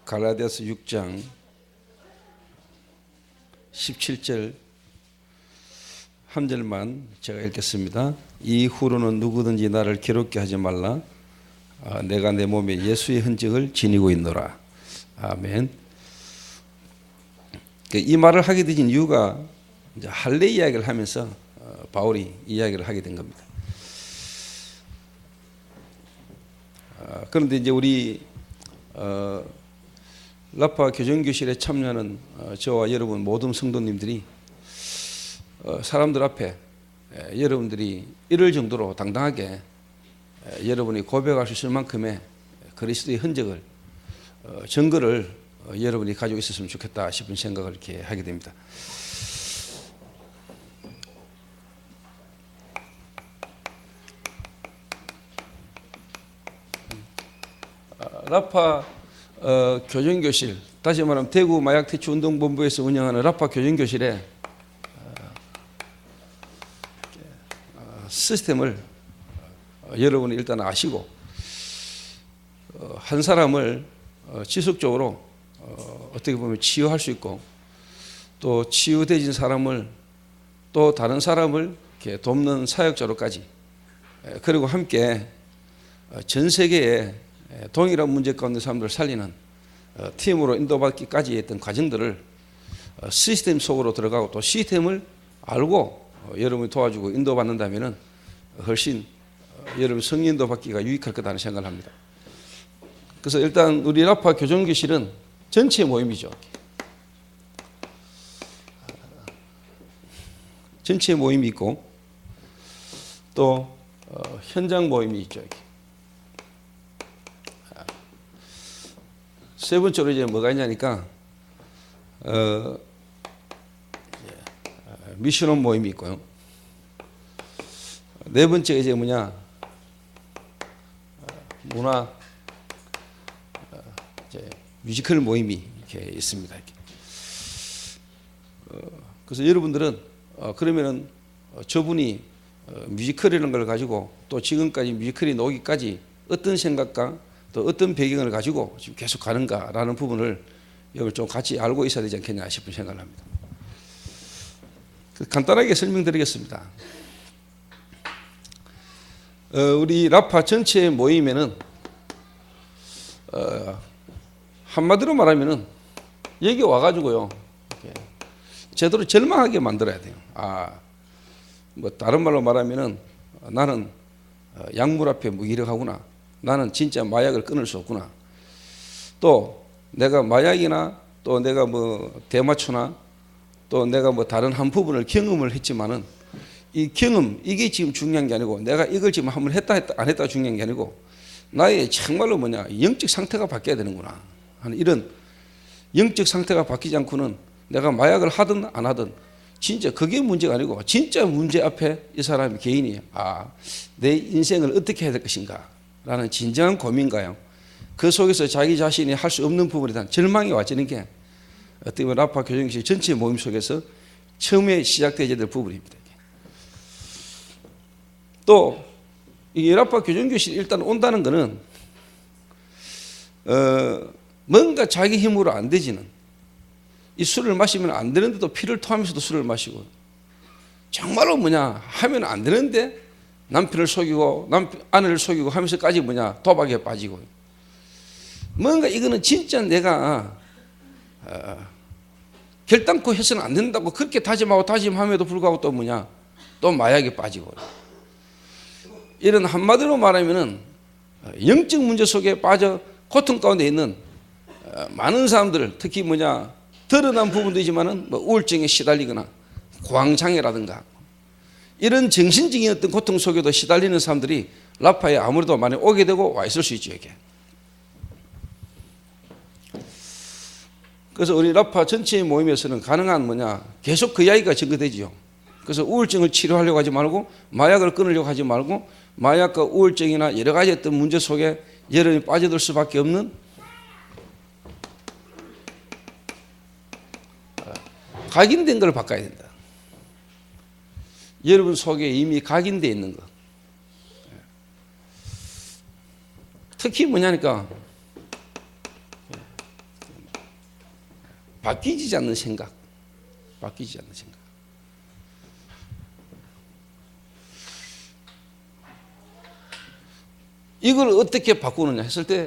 갈라디아서 6장 17절 한 절만 제가 읽겠습니다. 이후로는 누구든지 나를 괴롭게 하지 말라. 내가 내 몸에 예수의 흔적을 지니고 있노라. 아멘. 이 말을 하게 된 이유가 이제 할례 이야기를 하면서 바울이 이야기를 하게 된 겁니다. 그런데 이제 우리 라파 교정교실에 참여하는 저와 여러분 모든 성도님들이 사람들 앞에 여러분들이 이럴 정도로 당당하게 여러분이 고백할 수 있을 만큼의 그리스도의 흔적을 증거를 여러분이 가지고 있었으면 좋겠다 싶은 생각을 이렇게 하게 됩니다. 라파 교정교실, 다시 말하면 대구 마약퇴치운동본부에서 운영하는 라파 교정교실에 시스템을 여러분이 일단 아시고 한 사람을 지속적으로 어떻게 보면 치유할 수 있고 또 치유되진 사람을 또 다른 사람을 이렇게 돕는 사역자로까지 그리고 함께 전 세계에 동일한 문제 가운데 사람들을 살리는 팀으로 인도받기까지 했던 과정들을 시스템 속으로 들어가고 또 시스템을 알고 여러분이 도와주고 인도받는다면 훨씬 여러분 성인도 받기가 유익할 거다는 생각을 합니다. 그래서 일단 우리 라파 교정교실은 전체 모임이죠. 전체 모임이 있고 또 현장 모임이 있죠. 세 번째로 이제 뭐가 있냐니까 미션홈 모임이 있고요. 네 번째가 이제 뭐냐 문화 이제 뮤지컬 모임이 이렇게 있습니다. 이렇게. 그래서 여러분들은 그러면은 저분이 뮤지컬이라는 걸 가지고 또 지금까지 뮤지컬이 나오기까지 어떤 생각과 또 어떤 배경을 가지고 지금 계속 가는가라는 부분을 여기 좀 같이 알고 있어야 되지 않겠냐 싶은 생각을 합니다. 간단하게 설명드리겠습니다. 우리 라파 전체 모임에는 한마디로 말하면은 여기 와가지고요 제대로 절망하게 만들어야 돼요. 뭐 다른 말로 말하면은 나는 약물 앞에 무기력하구나. 나는 진짜 마약을 끊을 수 없구나. 또 내가 마약이나 또 내가 뭐 대마초나 또 내가 뭐 다른 한 부분을 경험을 했지만은 이 경험 이게 지금 중요한 게 아니고 내가 이걸 지금 한번 했다 안 했다 중요한 게 아니고 나의 정말로 뭐냐 영적 상태가 바뀌어야 되는구나 하는 이런 영적 상태가 바뀌지 않고는 내가 마약을 하든 안 하든 진짜 그게 문제가 아니고 진짜 문제 앞에 이 사람이 개인이 내 인생을 어떻게 해야 될 것인가 라는 진정한 고민가요. 그 속에서 자기 자신이 할 수 없는 부분에 대한 절망이 와지는 게 어떻게 보면 라파 교정교실 전체 모임 속에서 처음에 시작되어야 될 부분입니다. 또 이 라파 교정교실이 일단 온다는 것은 뭔가 자기 힘으로 안 되지는 이 술을 마시면 안 되는데도 피를 토하면서도 술을 마시고 정말로 뭐냐 하면 안 되는데 남편을 속이고 아내를 속이고 하면서까지 뭐냐 도박에 빠지고 뭔가 이거는 진짜 내가 결단코 해서는 안 된다고 그렇게 다짐함에도 불구하고 또 뭐냐 또 마약에 빠지고 이런 한마디로 말하면은 영적 문제 속에 빠져 고통 가운데 있는 많은 사람들 특히 뭐냐 드러난 부분도 있지만은 뭐 우울증에 시달리거나 공황장애라든가 이런 정신적인 어떤 고통 속에도 시달리는 사람들이 라파에 아무래도 많이 오게 되고 와 있을 수 있죠. 이게. 그래서 우리 라파 전체 모임에서는 가능한 뭐냐 계속 그 이야기가 전개되죠. 그래서 우울증을 치료하려고 하지 말고 마약을 끊으려고 하지 말고 마약과 우울증이나 여러 가지 어떤 문제 속에 여러분이 빠져들 수밖에 없는 각인된 걸 바꿔야 된다. 여러분 속에 이미 각인되어 있는 것. 특히 뭐냐니까 바뀌지 않는 생각. 바뀌지 않는 생각. 이걸 어떻게 바꾸느냐 했을 때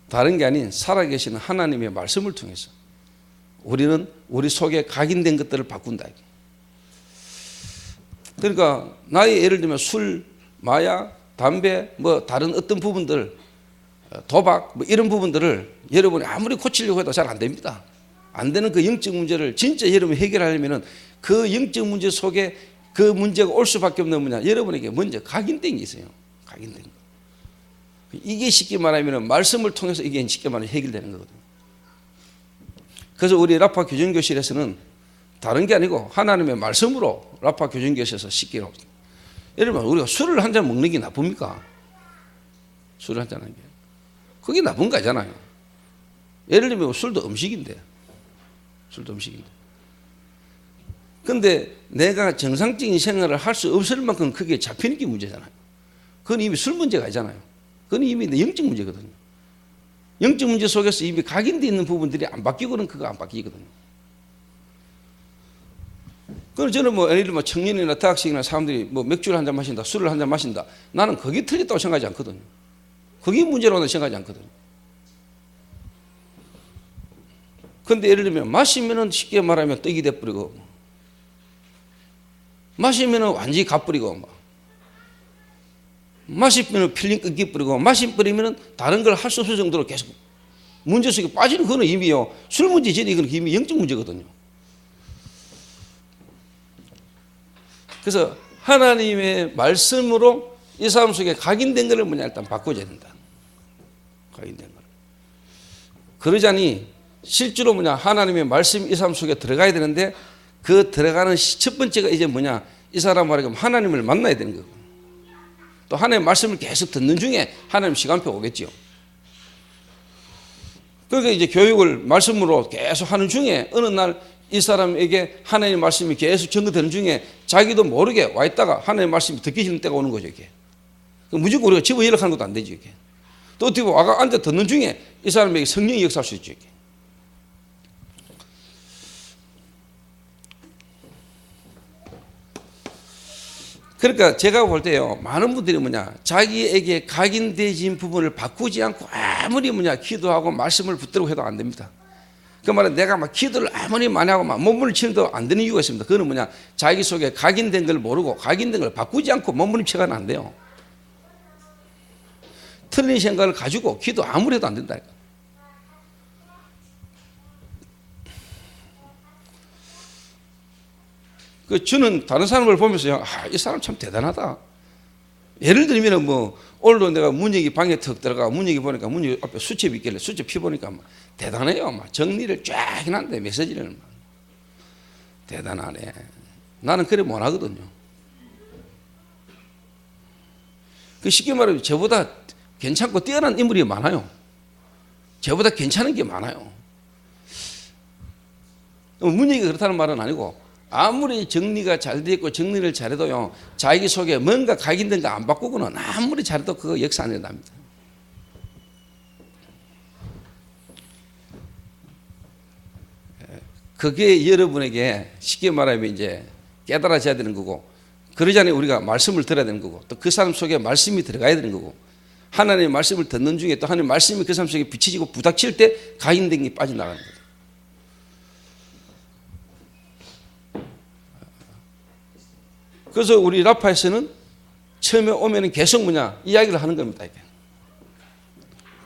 다른 게 아닌 살아계시는 하나님의 말씀을 통해서 우리는 우리 속에 각인된 것들을 바꾼다. 그러니까 나의 예를 들면 술, 마약, 담배, 뭐 다른 어떤 부분들, 도박 뭐 이런 부분들을 여러분이 아무리 고치려고 해도 잘 안 됩니다. 안 되는 그 영적 문제를 진짜 여러분이 해결하려면은 그 영적 문제 속에 그 문제가 올 수밖에 없는 뭐냐, 여러분에게 먼저 각인된 게 있어요. 각인된 거. 이게 쉽게 말하면 말씀을 통해서 이게 쉽게 말하면 해결되는 거거든요. 그래서 우리 라파 교정교실에서는 다른 게 아니고 하나님의 말씀으로 라파 교정교실에서 쉽게 하고 있습니다. 예를 들면 우리가 술을 한 잔 먹는 게 나쁩니까? 술을 한 잔 하는 게. 그게 나쁜 거 아니잖아요. 예를 들면 술도 음식인데. 술도 음식인데. 근데 내가 정상적인 생활을 할 수 없을 만큼 그게 잡히는 게 문제잖아요. 그건 이미 술 문제가 아니잖아요. 그건 이미 영적 문제거든요. 영적 문제 속에서 이미 각인되어 있는 부분들이 안 바뀌고는 그거 안 바뀌거든요. 그래서 저는 뭐 예를 들면 청년이나 대학생이나 사람들이 뭐 맥주를 한 잔 마신다, 술을 한 잔 마신다. 나는 그게 틀렸다고 생각하지 않거든요. 그게 문제라고 생각하지 않거든요. 근데 예를 들면 마시면은 쉽게 말하면 떡이 돼버리고, 마시면은 완전히 가버리고, 마시면은 필링 끊기버리고, 마시버리면은 다른 걸 할 수 없을 정도로 계속 문제 속에 빠지는 그거는 이미요. 술 문제지, 이건 이미 영적 문제거든요. 그래서 하나님의 말씀으로 이 사람 속에 각인된 것을 뭐냐, 일단 바꿔줘야 된다. 각인된 걸. 그러자니 실제로 뭐냐, 하나님의 말씀이 이 사람 속에 들어가야 되는데 그 들어가는 첫 번째가 이제 뭐냐, 이 사람 말하면 하나님을 만나야 되는 거고, 또 하나님의 말씀을 계속 듣는 중에 하나님 시간표 오겠죠. 그러니까 이제 교육을 말씀으로 계속 하는 중에 어느 날 이 사람에게 하나님의 말씀이 계속 전거되는 중에 자기도 모르게 와 있다가 하나님의 말씀이 듣기 싫은 때가 오는 거죠, 이게. 무조건 우리가 집어 연락하는 것도 안 되죠, 이게. 또 어떻게 보면 와가 앉아 듣는 중에 이 사람에게 성령이 역사할 수 있죠, 이게. 그러니까 제가 볼 때요, 많은 분들이 뭐냐, 자기에게 각인되어진 부분을 바꾸지 않고 아무리 뭐냐, 기도하고 말씀을 붙들고 해도 안 됩니다. 그 말은 내가 막 기도를 아무리 많이 하고 막 몸부림치는데도 안 되는 이유가 있습니다. 그거는 뭐냐, 자기 속에 각인된 걸 모르고 각인된 걸 바꾸지 않고 몸부림쳐가는 안 돼요. 틀린 생각을 가지고 기도 아무리 해도 안 된다. 저는 다른 사람을 보면서요, 이 사람 참 대단하다. 예를 들면 뭐 오늘도 내가 문혁이 방에 턱 들어가 문혁이 보니까 문혁이 앞에 수첩이 있길래 수첩 펴보니까 막 대단해요. 막 정리를 쫙 해놨는데 메시지를 막 대단하네. 나는 그래 못하거든요. 쉽게 말하면 저보다 괜찮고 뛰어난 인물이 많아요. 저보다 괜찮은 게 많아요. 문혁이 그렇다는 말은 아니고, 아무리 정리가 잘 되어 있고 정리를 잘해도요, 자기 속에 뭔가 각인된 거 안 바꾸고는 아무리 잘해도 그거 역사 안 일어납니다. 그게 여러분에게 쉽게 말하면 이제 깨달아져야 되는 거고, 그러지 않으면 우리가 말씀을 들어야 되는 거고, 또 그 사람 속에 말씀이 들어가야 되는 거고, 하나님의 말씀을 듣는 중에 또 하나님의 말씀이 그 사람 속에 비춰지고 부닥칠 때 각인된 게 빠져나가는 거예요. 그래서 우리 라파에서는 처음에 오면은 계속 뭐냐, 이야기를 하는 겁니다.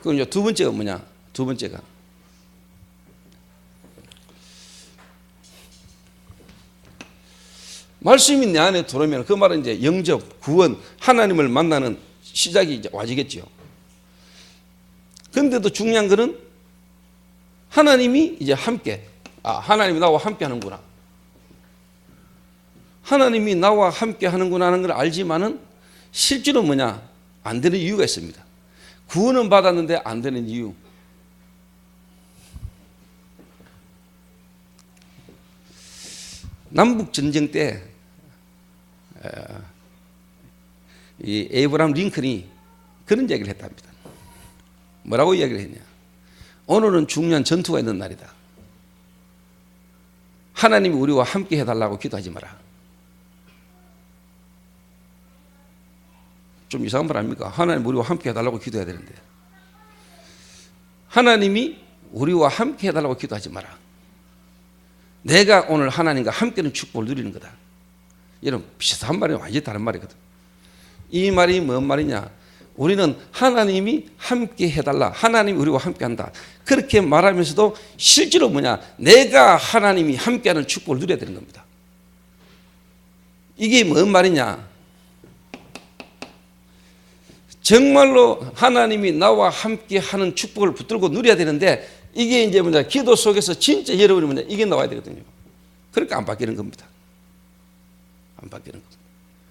그럼 이제 두 번째가 뭐냐, 두 번째가 말씀이 내 안에 들어오면 그 말은 이제 영접, 구원, 하나님을 만나는 시작이 이제 와지겠죠. 그런데도 중요한 거는 하나님이 이제 함께, 하나님이 나와 함께 하는구나. 하나님이 나와 함께 하는구나 하는 걸 알지만은 실제로 뭐냐, 안 되는 이유가 있습니다. 구원은 받았는데 안 되는 이유. 남북 전쟁 때 이 에이브라함 링컨이 그런 얘기를 했답니다. 뭐라고 이야기를 했냐? 오늘은 중요한 전투가 있는 날이다. 하나님이 우리와 함께 해달라고 기도하지 마라. 좀 이상한 말 아닙니까? 하나님 우리와 함께 해달라고 기도해야 되는데, 하나님이 우리와 함께 해달라고 기도하지 마라. 내가 오늘 하나님과 함께는 축복을 누리는 거다. 이런 비슷한 말이 완전히 다른 말이거든. 이 말이 뭔 말이냐? 우리는 하나님이 함께 해달라, 하나님이 우리와 함께 한다, 그렇게 말하면서도 실제로 뭐냐? 내가 하나님이 함께하는 축복을 누려야 되는 겁니다. 이게 뭔 말이냐? 정말로 하나님이 나와 함께하는 축복을 붙들고 누려야 되는데, 이게 이제 뭐냐? 기도 속에서 진짜 여러분이 뭐냐? 이게 나와야 되거든요. 그러니까 안 바뀌는 겁니다. 안 바뀌는 겁니다.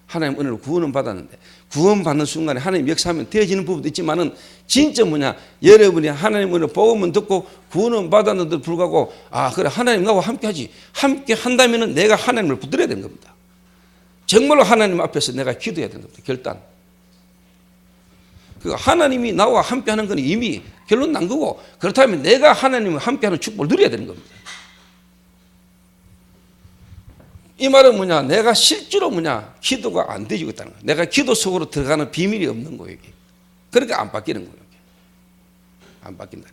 하나님 은혜로 구원은 받았는데, 구원받는 순간에 하나님 역사하면 되어지는 부분도 있지만은, 진짜 뭐냐? 여러분이 하나님 은혜로 복음은 듣고 구원은 받았는데도 불구하고, 아, 그래, 하나님 나와 함께 하지. 함께 한다면은 내가 하나님을 붙들어야 되는 겁니다. 정말로 하나님 앞에서 내가 기도해야 되는 겁니다. 결단. 그 하나님이 나와 함께 하는 건 이미 결론 난 거고, 그렇다면 내가 하나님과 함께 하는 축복을 누려야 되는 겁니다. 이 말은 뭐냐? 내가 실제로 뭐냐? 기도가 안 되지고 있다는 거예요. 내가 기도 속으로 들어가는 비밀이 없는 거예요, 이게. 그러니까 안 바뀌는 거예요. 이게. 안 바뀐다.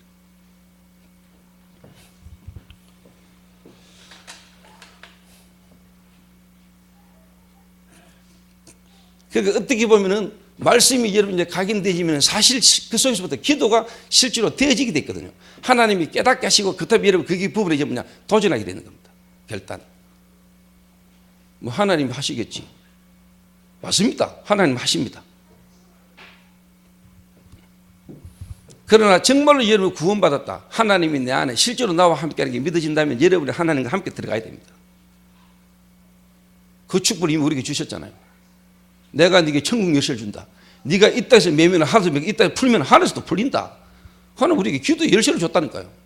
그러니까 어떻게 보면은 말씀이 여러분 이제 각인되지면 사실 그 속에서부터 기도가 실제로 되어지게 됐거든요. 하나님이 깨닫게 하시고, 그렇다면 여러분 그게 부분에 이제 뭐냐? 도전하게 되는 겁니다. 결단. 뭐 하나님 하시겠지. 맞습니다. 하나님 하십니다. 그러나 정말로 여러분 구원받았다, 하나님이 내 안에 실제로 나와 함께하는 게 믿어진다면 여러분이 하나님과 함께 들어가야 됩니다. 그 축복을 이미 우리에게 주셨잖아요. 내가 네게 천국 열쇠를 준다. 네가 이 땅에서 매면 하늘에서 매고, 이 땅에 풀면 하늘에서도 풀린다. 하나님 우리에게 기도의 열쇠를 줬다니까요.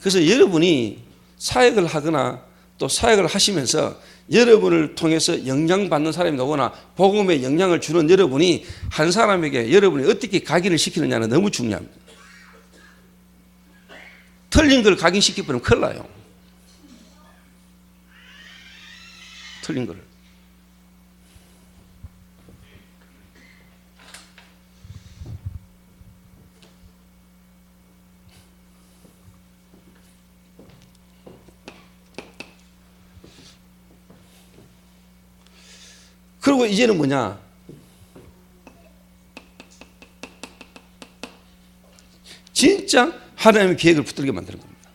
그래서 여러분이 사역을 하거나 또 사역을 하시면서 여러분을 통해서 영향받는 사람이 나오거나 복음에 영향을 주는 여러분이 한 사람에게 여러분이 어떻게 각인을 시키느냐는 너무 중요합니다. 틀린 걸 각인시키면 큰일 나요. 틀린 걸. 그리고 이제는 뭐냐? 진짜 하나님의 계획을 붙들게 만드는 겁니다.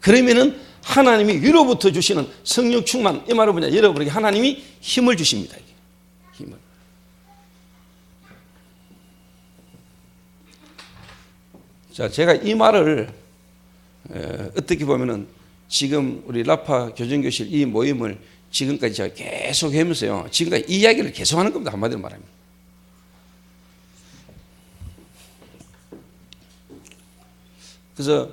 그러면은 하나님이 위로부터 주시는 성령 충만, 이 말은 뭐냐? 여러분에게 하나님이 힘을 주십니다. 힘을. 자, 제가 이 말을 어떻게 보면은 지금 우리 라파 교정교실 이 모임을 지금까지 제가 계속 하면서요, 지금까지 이 이야기를 계속 하는 겁니다. 한마디로 말하면. 그래서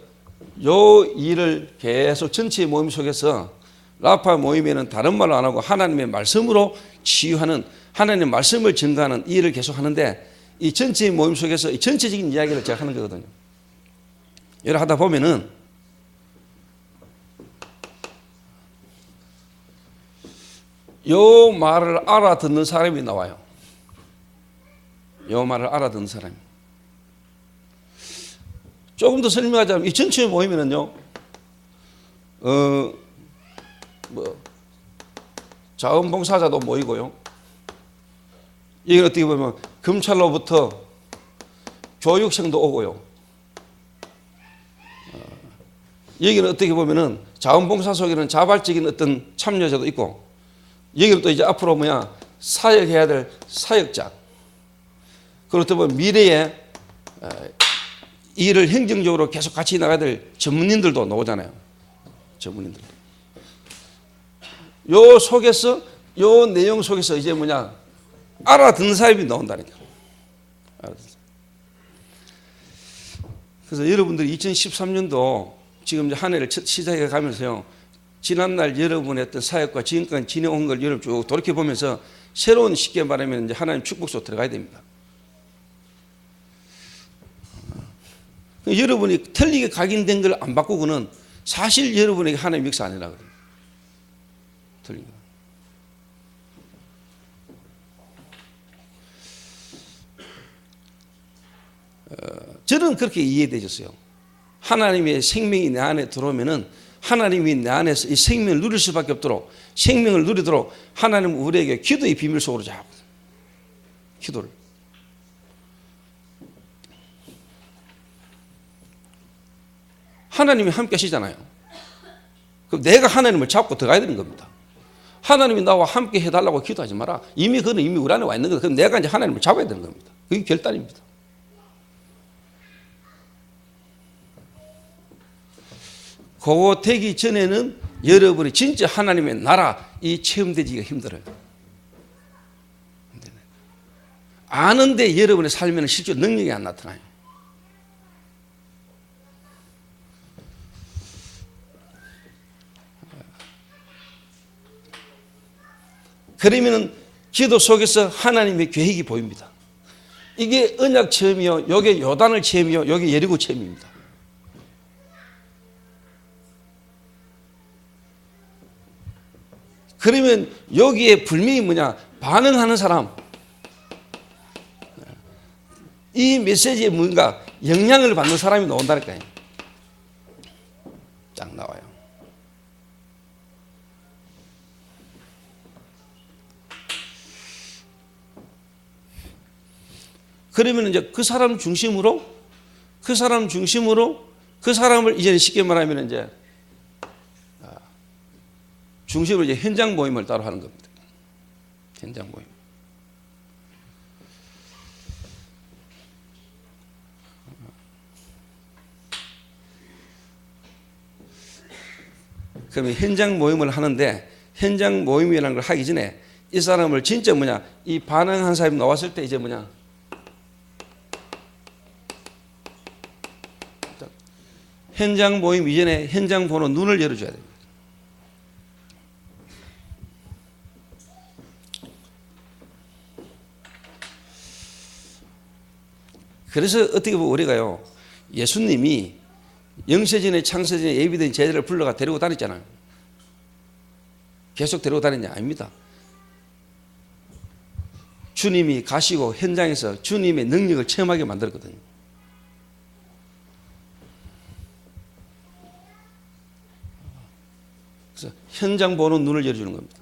요 일을 계속 전체 모임 속에서 라파 모임에는 다른 말로 안 하고 하나님의 말씀으로 치유하는, 하나님의 말씀을 증가하는 이 일을 계속 하는데, 이 전체 모임 속에서 이 전체적인 이야기를 제가 하는 거거든요. 이걸 하다 보면은 요 말을 알아듣는 사람이 나와요. 요 말을 알아듣는 사람이. 조금 더 설명하자면 이 전체 모임에는요, 자원봉사자도 모이고요. 이건 어떻게 보면 검찰로부터 교육생도 오고요. 여기는 어떻게 보면은 자원봉사 속에는 자발적인 어떤 참여자도 있고, 여기는 또 이제 앞으로 뭐야? 사역해야 될 사역자. 그리고 또 미래에 이 일을 행정적으로 계속 같이 나가야 될 전문인들도 나오잖아요. 전문인들. 요 속에서, 요 내용 속에서 이제 뭐냐? 알아듣는 사람이 나온다니까. 그래서 여러분들이 2013년도 지금 이제 한 해를 시작해 가면서요, 지난날 여러분의 어떤 사역과 지금까지 지내온 걸 여러분 쭉 돌이켜보면서 새로운, 쉽게 말하면 이제 하나님 축복 속 들어가야 됩니다. 여러분이 틀리게 각인된 걸 안 바꾸고는 사실 여러분에게 하나님의 역사 아니라 그래요. 틀린 거. 저는 그렇게 이해되셨어요. 하나님의 생명이 내 안에 들어오면은 하나님이 내 안에서 이 생명을 누릴 수밖에 없도록, 생명을 누리도록 하나님은 우리에게 기도의 비밀 속으로 잡고, 기도를. 하나님이 함께 하시잖아요. 그럼 내가 하나님을 잡고 들어가야 되는 겁니다. 하나님이 나와 함께 해달라고 기도하지 마라. 이미 그는 이미 우리 안에 와 있는 거다. 그럼 내가 이제 하나님을 잡아야 되는 겁니다. 그게 결단입니다. 그거 되기 전에는 여러분이 진짜 하나님의 나라 이 체험되기가 힘들어요. 아는데 여러분의 삶에는 실제 능력이 안 나타나요. 그러면은 기도 속에서 하나님의 계획이 보입니다. 이게 언약 체험이요, 요게 요단을 체험이요, 요게 여리고 체험입니다. 그러면 여기에 불명이 뭐냐? 반응하는 사람. 이 메시지에 뭔가 영향을 받는 사람이 나온다니까요. 딱 나와요. 그러면 이제 그 사람 중심으로 그 사람을 이제 쉽게 말하면 이제 중심으로 이제 현장 모임을 따로 하는 겁니다. 현장 모임. 그러면 현장 모임을 하는데 현장 모임이라는 걸 하기 전에 이 사람을 진짜 뭐냐, 이 반응한 사람이 나왔을 때 이제 뭐냐, 현장 모임 이전에 현장 번호 눈을 열어줘야 됩니다. 그래서 어떻게 보면 우리가요, 예수님이 영세전에 창세전에 예비된 제자를 불러가 데리고 다녔잖아요. 계속 데리고 다녔냐? 아닙니다. 주님이 가시고 현장에서 주님의 능력을 체험하게 만들었거든요. 그래서 현장 보는 눈을 열어주는 겁니다.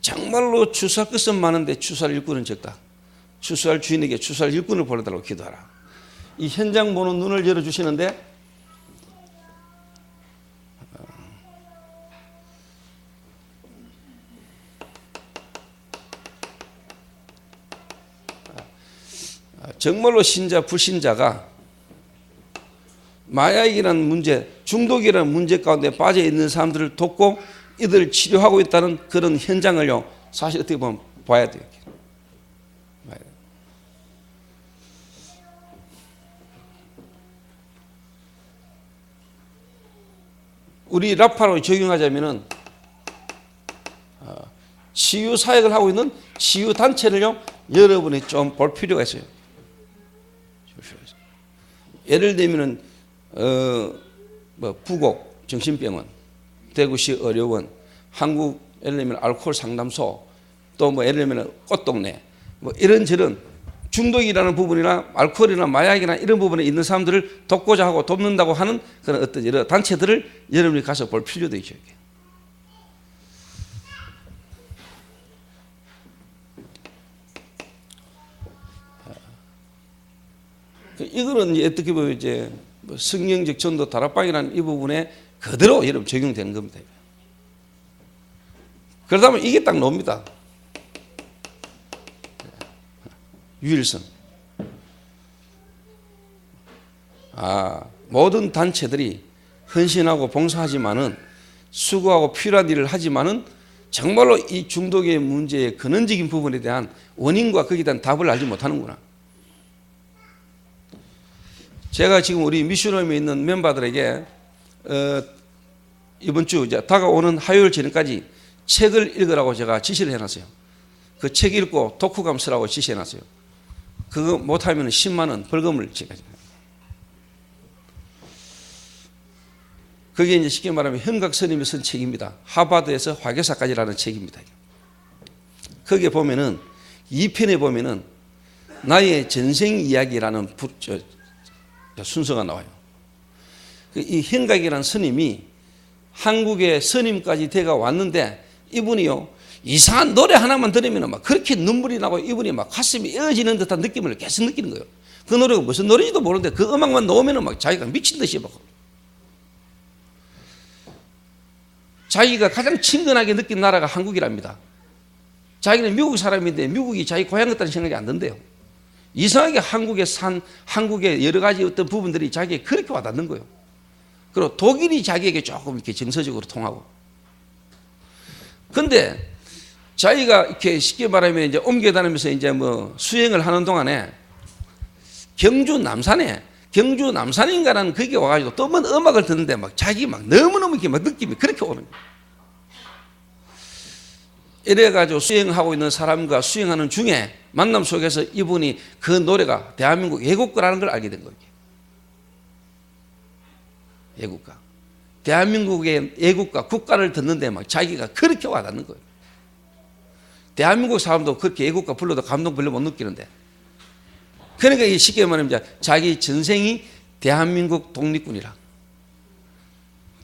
정말로 추수할 것은 많은데 추수할 일꾼은 적다. 추수할 주인에게 추수할 일꾼을 보내달라고 기도하라. 이 현장 보는 눈을 열어주시는데 정말로 신자 불신자가 마약이라는 문제, 중독이라는 문제 가운데 빠져 있는 사람들을 돕고 이들을 치료하고 있다는 그런 현장을요, 사실 어떻게 보면 봐야 돼요. 우리 라파로 적용하자면은 치유 사역을 하고 있는 치유 단체를요, 여러분이 좀 볼 필요가 있어요. 예를 들면은 부곡 정신병원, 대구시 의료원, 한국 예를 들면 알코올 상담소, 또 뭐 예를 들면 꽃동네, 뭐 이런저런 중독이라는 부분이나 알코올이나 마약이나 이런 부분에 있는 사람들을 돕고자 하고 돕는다고 하는 그런 어떤 여러 단체들을 여러분이 가서 볼 필요도 있죠. 이거는 어떻게 보면 이제 성경적 전도 다락방이라는 이 부분에 그대로 여러분 적용되는 겁니다. 그러다 보면 이게 딱 나옵니다. 유일성. 모든 단체들이 헌신하고 봉사하지만은 수고하고 필요한 일을 하지만은 정말로 이 중독의 문제의 근원적인 부분에 대한 원인과 거기에 대한 답을 알지 못하는구나. 제가 지금 우리 미션홈에 있는 멤버들에게 이번 주 이제 다가오는 화요일 저녁까지 책을 읽으라고 제가 지시를 해놨어요. 그 책 읽고 독후감 쓰라고 지시해놨어요. 그거 못하면 10만 원 벌금을 지가지고. 그게 이제 쉽게 말하면 현각 스님이 쓴 책입니다. 하버드에서 화교사까지라는 책입니다. 거기에 보면은 2편에 보면은 나의 전생 이야기라는 순서가 나와요. 이 현각이라는 스님이 한국에 스님까지 돼가 왔는데 이분이요 이상한 노래 하나만 들으면 막 그렇게 눈물이 나고 이분이 막 가슴이 에어지는 듯한 느낌을 계속 느끼는 거예요. 그 노래가 무슨 노래인지도 모르는데 그 음악만 나오면 막 자기가 미친 듯이 막 자기가 가장 친근하게 느낀 나라가 한국이랍니다. 자기는 미국 사람인데 미국이 자기 고향 같다는 생각이 안 든대요. 이상하게 한국의 여러 가지 어떤 부분들이 자기에게 그렇게 와닿는 거예요. 그리고 독일이 자기에게 조금 이렇게 정서적으로 통하고. 근데 자기가 이렇게 쉽게 말하면 이제 옮겨 다니면서 이제 뭐 수행을 하는 동안에 경주 남산인가라는 거기에 와가지고 또 뭔 음악을 듣는데 막 자기 막 너무너무 이렇게 막 느낌이 그렇게 오는 거예요. 이래가지고 수행하고 있는 사람과 수행하는 중에 만남 속에서 이분이 그 노래가 대한민국 애국가라는 걸 알게 된 거예요. 애국가. 대한민국의 애국가, 국가를 듣는데 막 자기가 그렇게 와닿는 거예요. 대한민국 사람도 그렇게 애국가 불러도 감동 별로 못 느끼는데. 그러니까 이 쉽게 말하면 자기 전생이 대한민국 독립군이라.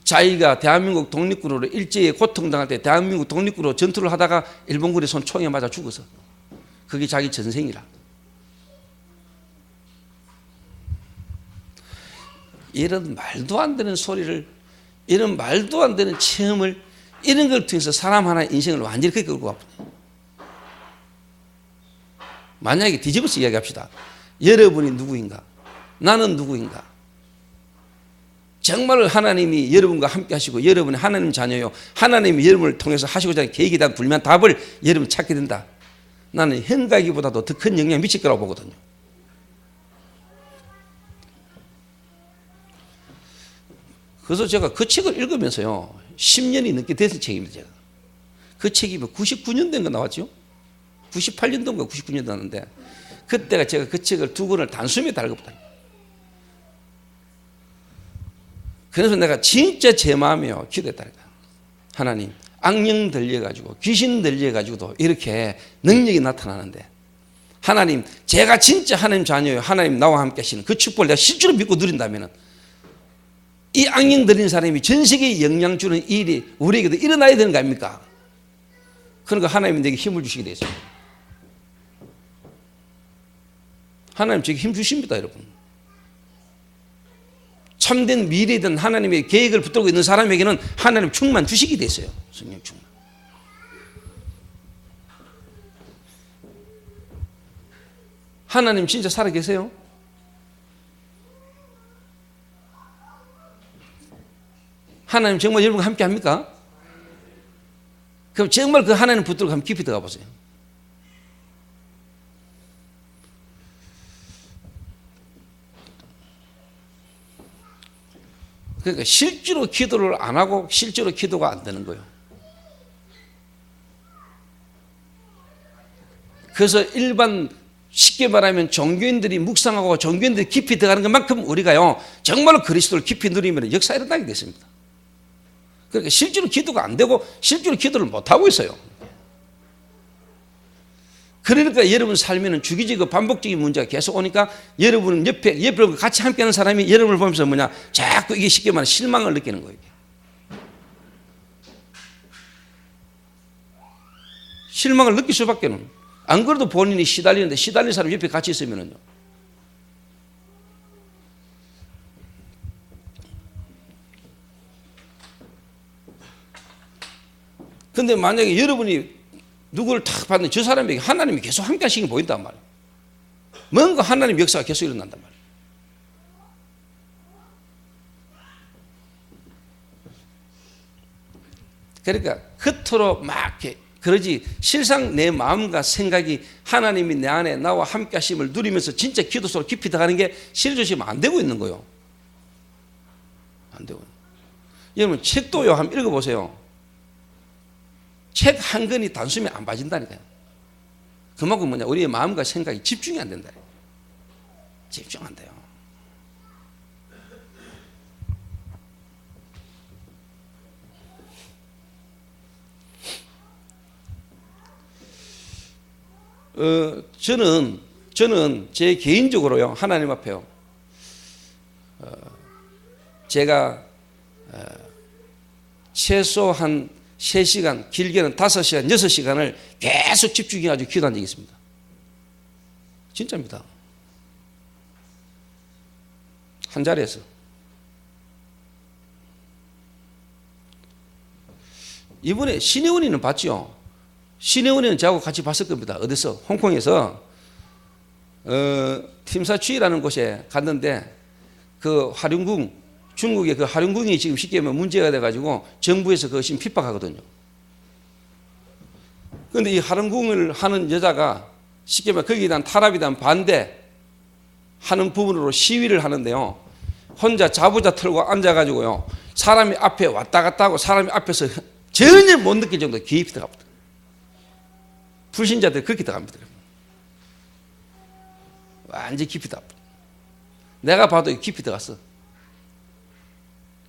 자기가 대한민국 독립군으로 일제에 고통당할 때 대한민국 독립군으로 전투를 하다가 일본군의 손 총에 맞아 죽어서 그게 자기 전생이라. 이런 말도 안 되는 소리를, 이런 말도 안 되는 체험을, 이런 걸 통해서 사람 하나의 인생을 완전히 그렇게 끌고 가버려요. 만약에 뒤집어서 이야기합시다. 여러분이 누구인가? 나는 누구인가? 정말 하나님이 여러분과 함께 하시고 여러분이 하나님 자녀요. 하나님이 여러분을 통해서 하시고자 하는 계획에 대한 불면 답을 여러분 찾게 된다. 나는 현각이보다도 더 큰 영향을 미칠 거라고 보거든요. 그래서 제가 그 책을 읽으면서요. 10년이 넘게 됐을 책입니다. 제가. 그 책이 99년도인가 나왔죠? 98년도인가 99년도 나왔는데 그때가 제가 그 책을 2권을 단숨에 다 읽었다. 그래서 내가 진짜 제 마음이요 기도했다니까. 하나님, 악령 들려가지고 귀신 들려가지고도 이렇게 능력이 나타나는데 하나님, 제가 진짜 하나님 자녀요. 하나님 나와 함께 하시는 그 축복을 내가 실제로 믿고 누린다면 이 악령 들린 사람이 전 세계에 영향 주는 일이 우리에게도 일어나야 되는 거 아닙니까? 그러니까 하나님이 내게 힘을 주시게 되어 있어요. 하나님 제게 힘 주십니다, 여러분. 참된 미래에 대한 하나님의 계획을 붙들고 있는 사람에게는 하나님 충만 주시게 됐어요. 성령 충만. 하나님 진짜 살아계세요? 하나님 정말 여러분과 함께 합니까? 그럼 정말 그 하나님 붙들고 한번 깊이 들어가 보세요. 그러니까 실제로 기도를 안 하고 실제로 기도가 안 되는 거예요. 그래서 일반 쉽게 말하면 종교인들이 묵상하고 종교인들이 깊이 들어가는 것만큼 우리가요 정말로 그리스도를 깊이 누리면 역사가 일어나게 됐습니다. 그러니까 실제로 기도가 안 되고 실제로 기도를 못 하고 있어요. 그러니까 여러분 삶에는 주기적이고 반복적인 문제가 계속 오니까 여러분은 옆에 같이 함께하는 사람이 여러분을 보면서 뭐냐 자꾸 이게 쉽게 말하면 실망을 느끼는 거예요. 실망을 느낄 수밖에는. 안 그래도 본인이 시달리는데 시달리는 사람 옆에 같이 있으면은요. 근데 만약에 여러분이 누구를 탁 봤는데 저 사람에게 하나님이 계속 함께 하시는 게 보인단 말이에요. 뭔가 하나님 역사가 계속 일어난단 말이에요. 그러니까 겉으로 막 이렇게 그러지 실상 내 마음과 생각이 하나님이 내 안에 나와 함께 하심을 누리면서 진짜 기도 속으로 깊이 들어가는 게 실조시면 안 되고 있는 거예요. 안 되고. 여러분 책도요 한번 읽어보세요. 책 한 권이 단숨에 안 빠진다니까요. 그만큼 뭐냐, 우리의 마음과 생각이 집중이 안 된다. 집중 안 돼요. 저는 제 개인적으로요, 하나님 앞에요, 제가 최소 한 3시간, 길게는 5시간, 6시간을 계속 집중해가지고 기도한 적이 있습니다. 진짜입니다. 한 자리에서. 이번에 신혜원이는 봤죠? 신혜원이는 저하고 같이 봤을 겁니다. 어디서? 홍콩에서 팀사추이라는 곳에 갔는데, 그 하룡궁, 중국의 그 하룡궁이 지금 쉽게 말하면 문제가 돼가지고 정부에서 그것이 핍박하거든요. 그런데 이 하룡궁을 하는 여자가 쉽게 말하면 거기에 대한 탄압에 대한 반대하는 부분으로 시위를 하는데요, 혼자 자부자 털고 앉아가지고요, 사람이 앞에 왔다 갔다 하고 사람이 앞에서 전혀 못 느낄 정도로 깊이 들어갑니다. 불신자들 그렇게 들어갑니다. 완전히 깊이 들어갑니다. 내가 봐도 깊이 들어갔어.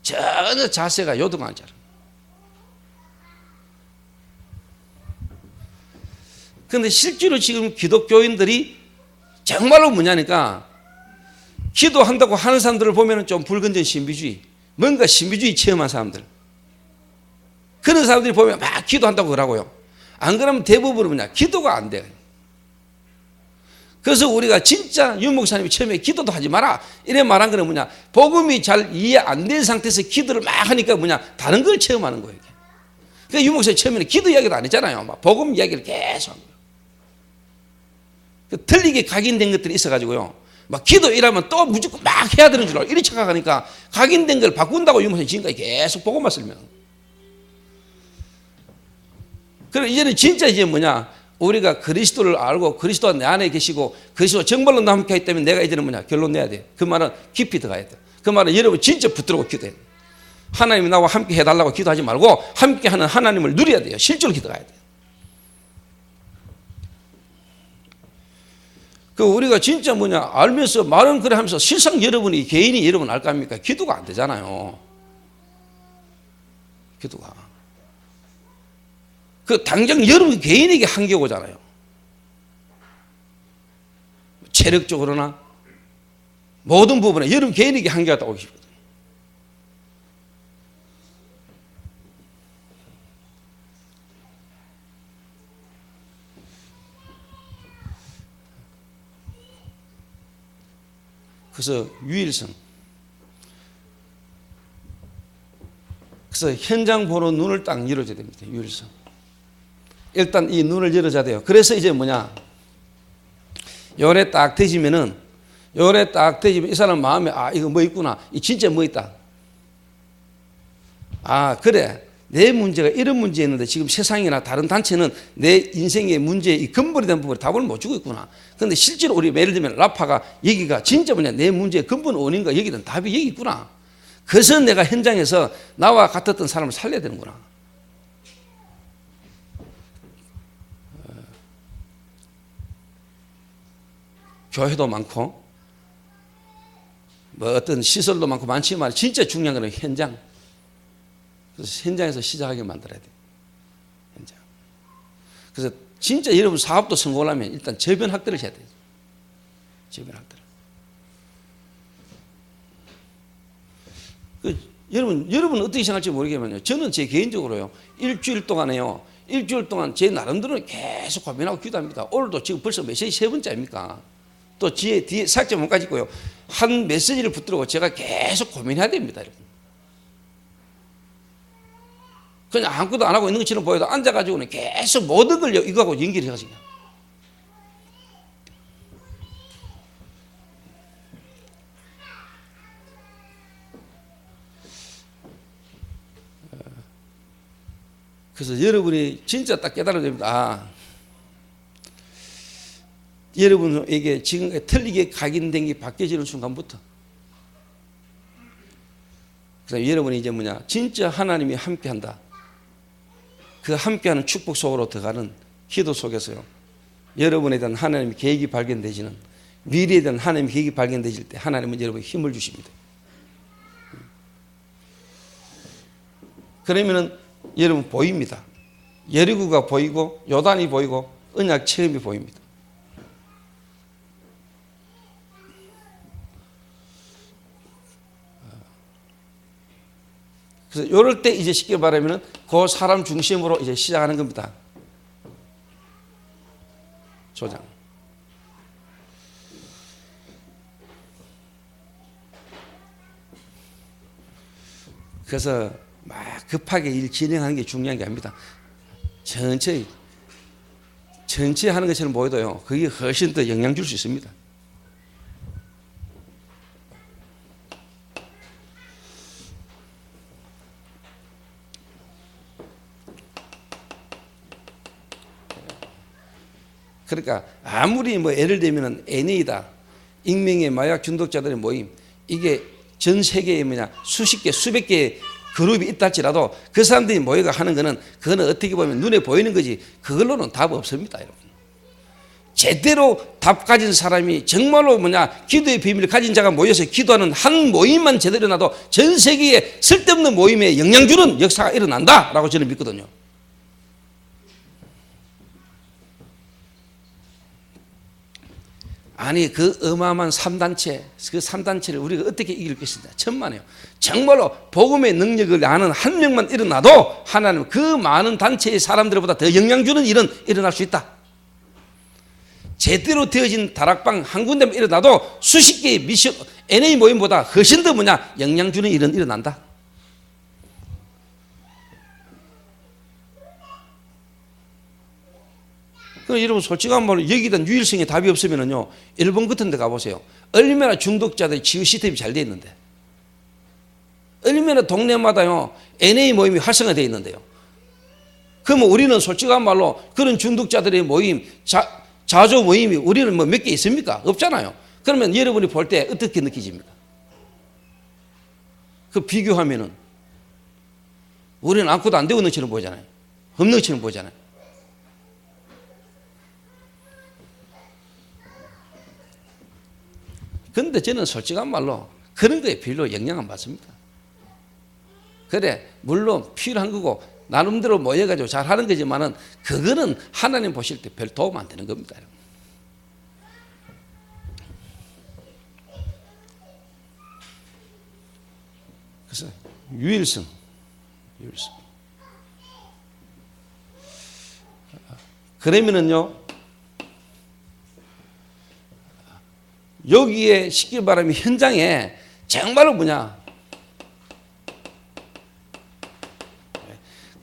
전혀 자세가 요동하는 자라. 그런데 실제로 지금 기독교인들이 정말로 뭐냐니까, 기도한다고 하는 사람들을 보면 좀 불건전 신비주의, 뭔가 신비주의 체험한 사람들, 그런 사람들이 보면 막 기도한다고 그러고요. 안 그러면 대부분은 뭐냐, 기도가 안 돼. 그래서 우리가 진짜 윤 목사님이 처음에 기도도 하지 마라 이래 말한 거는 뭐냐, 복음이 잘 이해 안 된 상태에서 기도를 막 하니까 뭐냐, 다른 걸 체험하는 거예요. 그러니까 윤 목사님 처음에는 기도 이야기도 안 했잖아요. 막 복음 이야기를 계속 한 거예요. 틀리게 각인된 것들이 있어가지고요, 막 기도 이라면 또 무조건 막 해야 되는 줄 알고 이리 착각하니까 각인된 걸 바꾼다고 윤 목사님 지금까지 계속 복음만 설명. 그럼 이제는 진짜 이제 뭐냐, 우리가 그리스도를 알고 그리스도가 내 안에 계시고 그리스도가 정말로 나와 함께 하기 때문에 내가 이제는 뭐냐, 결론 내야 돼. 그 말은 깊이 들어가야 돼. 그 말은 여러분 진짜 붙들고 기도해야 돼. 하나님이 나와 함께 해달라고 기도하지 말고 함께하는 하나님을 누려야 돼요. 실제로 기도해야 돼요. 그 우리가 진짜 뭐냐, 알면서 말은 그래 하면서 실상 여러분이 개인이 여러분 알 거 아닙니까? 기도가 안 되잖아요. 기도가. 그 당장 여러분 개인에게 한계가 오잖아요. 체력적으로나 모든 부분에 여러분 개인에게 한계가 오기 쉽거든요. 그래서 유일성. 그래서 현장 보는 눈을 딱 열어줘야 됩니다. 유일성. 일단 이 눈을 열어줘야 돼요. 그래서 이제 뭐냐, 요래 딱 되지면은, 요래 딱 되지면 이 사람 마음에, 아, 이거 뭐 있구나, 이 진짜 뭐 있다. 아, 그래, 내 문제가 이런 문제였는데 지금 세상이나 다른 단체는 내 인생의 문제의 이 근본이 된 부분에 답을 못 주고 있구나. 그런데 실제로 우리 예를 들면 라파가 여기가 진짜 뭐냐, 내 문제의 근본 원인과 여기는 답이 여기 있구나. 그래서 내가 현장에서 나와 같았던 사람을 살려야 되는구나. 교회도 많고 뭐 어떤 시설도 많고 많지만 진짜 중요한 것은 현장. 그래서 현장에서 시작하게 만들어야 돼요. 현장. 그래서 진짜 여러분 사업도 성공하려면 일단 저변 확대를 해야 돼요. 저변 확대를. 여러분 어떻게 생각할지 모르겠지만요, 저는 제 개인적으로요, 일주일 동안 제 나름대로 계속 고민하고 기도합니다. 오늘도 지금 벌써 메시지 3번째 아닙니까? 또 뒤에 삭제문까지 있고요. 한 메시지를 붙들고 제가 계속 고민해야 됩니다, 여러분. 그냥 아무것도 안 하고 있는 것처럼 보여도 앉아가지고는 계속 모든 걸 이거하고 연결해가지고. 그래서 여러분이 진짜 딱 깨달아야 됩니다. 아, 여러분에게 지금까지 틀리게 각인된 게 바뀌어지는 순간부터, 그래서 여러분이 이제 뭐냐, 진짜 하나님이 함께한다. 그 함께하는 축복 속으로 들어가는 기도 속에서요, 여러분에 대한 하나님의 계획이 발견되지는, 미래에 대한 하나님의 계획이 발견되실 때 하나님은 여러분에게 힘을 주십니다. 그러면은 여러분 보입니다. 여리고가 보이고 요단이 보이고 언약 체험이 보입니다. 그래서 이럴 때 이제 쉽게 말하면은 그 사람 중심으로 이제 시작하는 겁니다. 조장. 그래서 막 급하게 일 진행하는 게 중요한 게 아닙니다. 천천히 하는 것처럼 보여도요, 그게 훨씬 더 영향 줄 수 있습니다. 그러니까 아무리 뭐 예를 들면은 NA다, 익명의 마약 중독자들의 모임, 이게 전 세계에 수십 개, 수백 개의 그룹이 있다 할지라도 그 사람들이 모여가 하는 거는, 그거는 어떻게 보면 눈에 보이는 거지 그걸로는 답 없습니다, 여러분. 제대로 답 가진 사람이 정말로 기도의 비밀을 가진 자가 모여서 기도하는 한 모임만 제대로 나도 전 세계에 쓸데없는 모임에 영향 주는 역사가 일어난다라고 저는 믿거든요. 아니 그 어마어마한 3단체, 그 3단체를 우리가 어떻게 이길 것이냐, 천만에요. 정말로 복음의 능력을 아는 한 명만 일어나도 하나님 그 많은 단체의 사람들보다 더 영향 주는 일은 일어날 수 있다. 제대로 되어진 다락방 한 군데만 일어나도 수십 개의 미션 NA 모임보다 훨씬 더 영향 주는 일은 일어난다. 그럼 여러분 솔직한 말로 여기다 유일성의 답이 없으면요, 일본 같은 데 가보세요. 얼마나 중독자들의 치유 시스템이 잘 돼 있는데, 얼마나 동네마다요 NA 모임이 활성화되어 있는데요. 그러면 우리는 솔직한 말로 그런 중독자들의 모임, 자조 모임이 우리는 뭐 몇 개 있습니까? 없잖아요. 그러면 여러분이 볼 때 어떻게 느끼십니까? 그 비교하면은 우리는 아무것도 안 되고 있는 것처럼 보이잖아요. 없는 것처럼 보이잖아요. 그런데 저는 솔직한 말로 그런 거에 별로 영향 안 받습니다. 그래, 물론 필요한 거고 나름대로 모여가지고 잘 하는 거지만은 그거는 하나님 보실 때 별 도움 안 되는 겁니다. 그래서 유일성. 그러면은요, 여기에 쉽게 말하면 현장에 정말로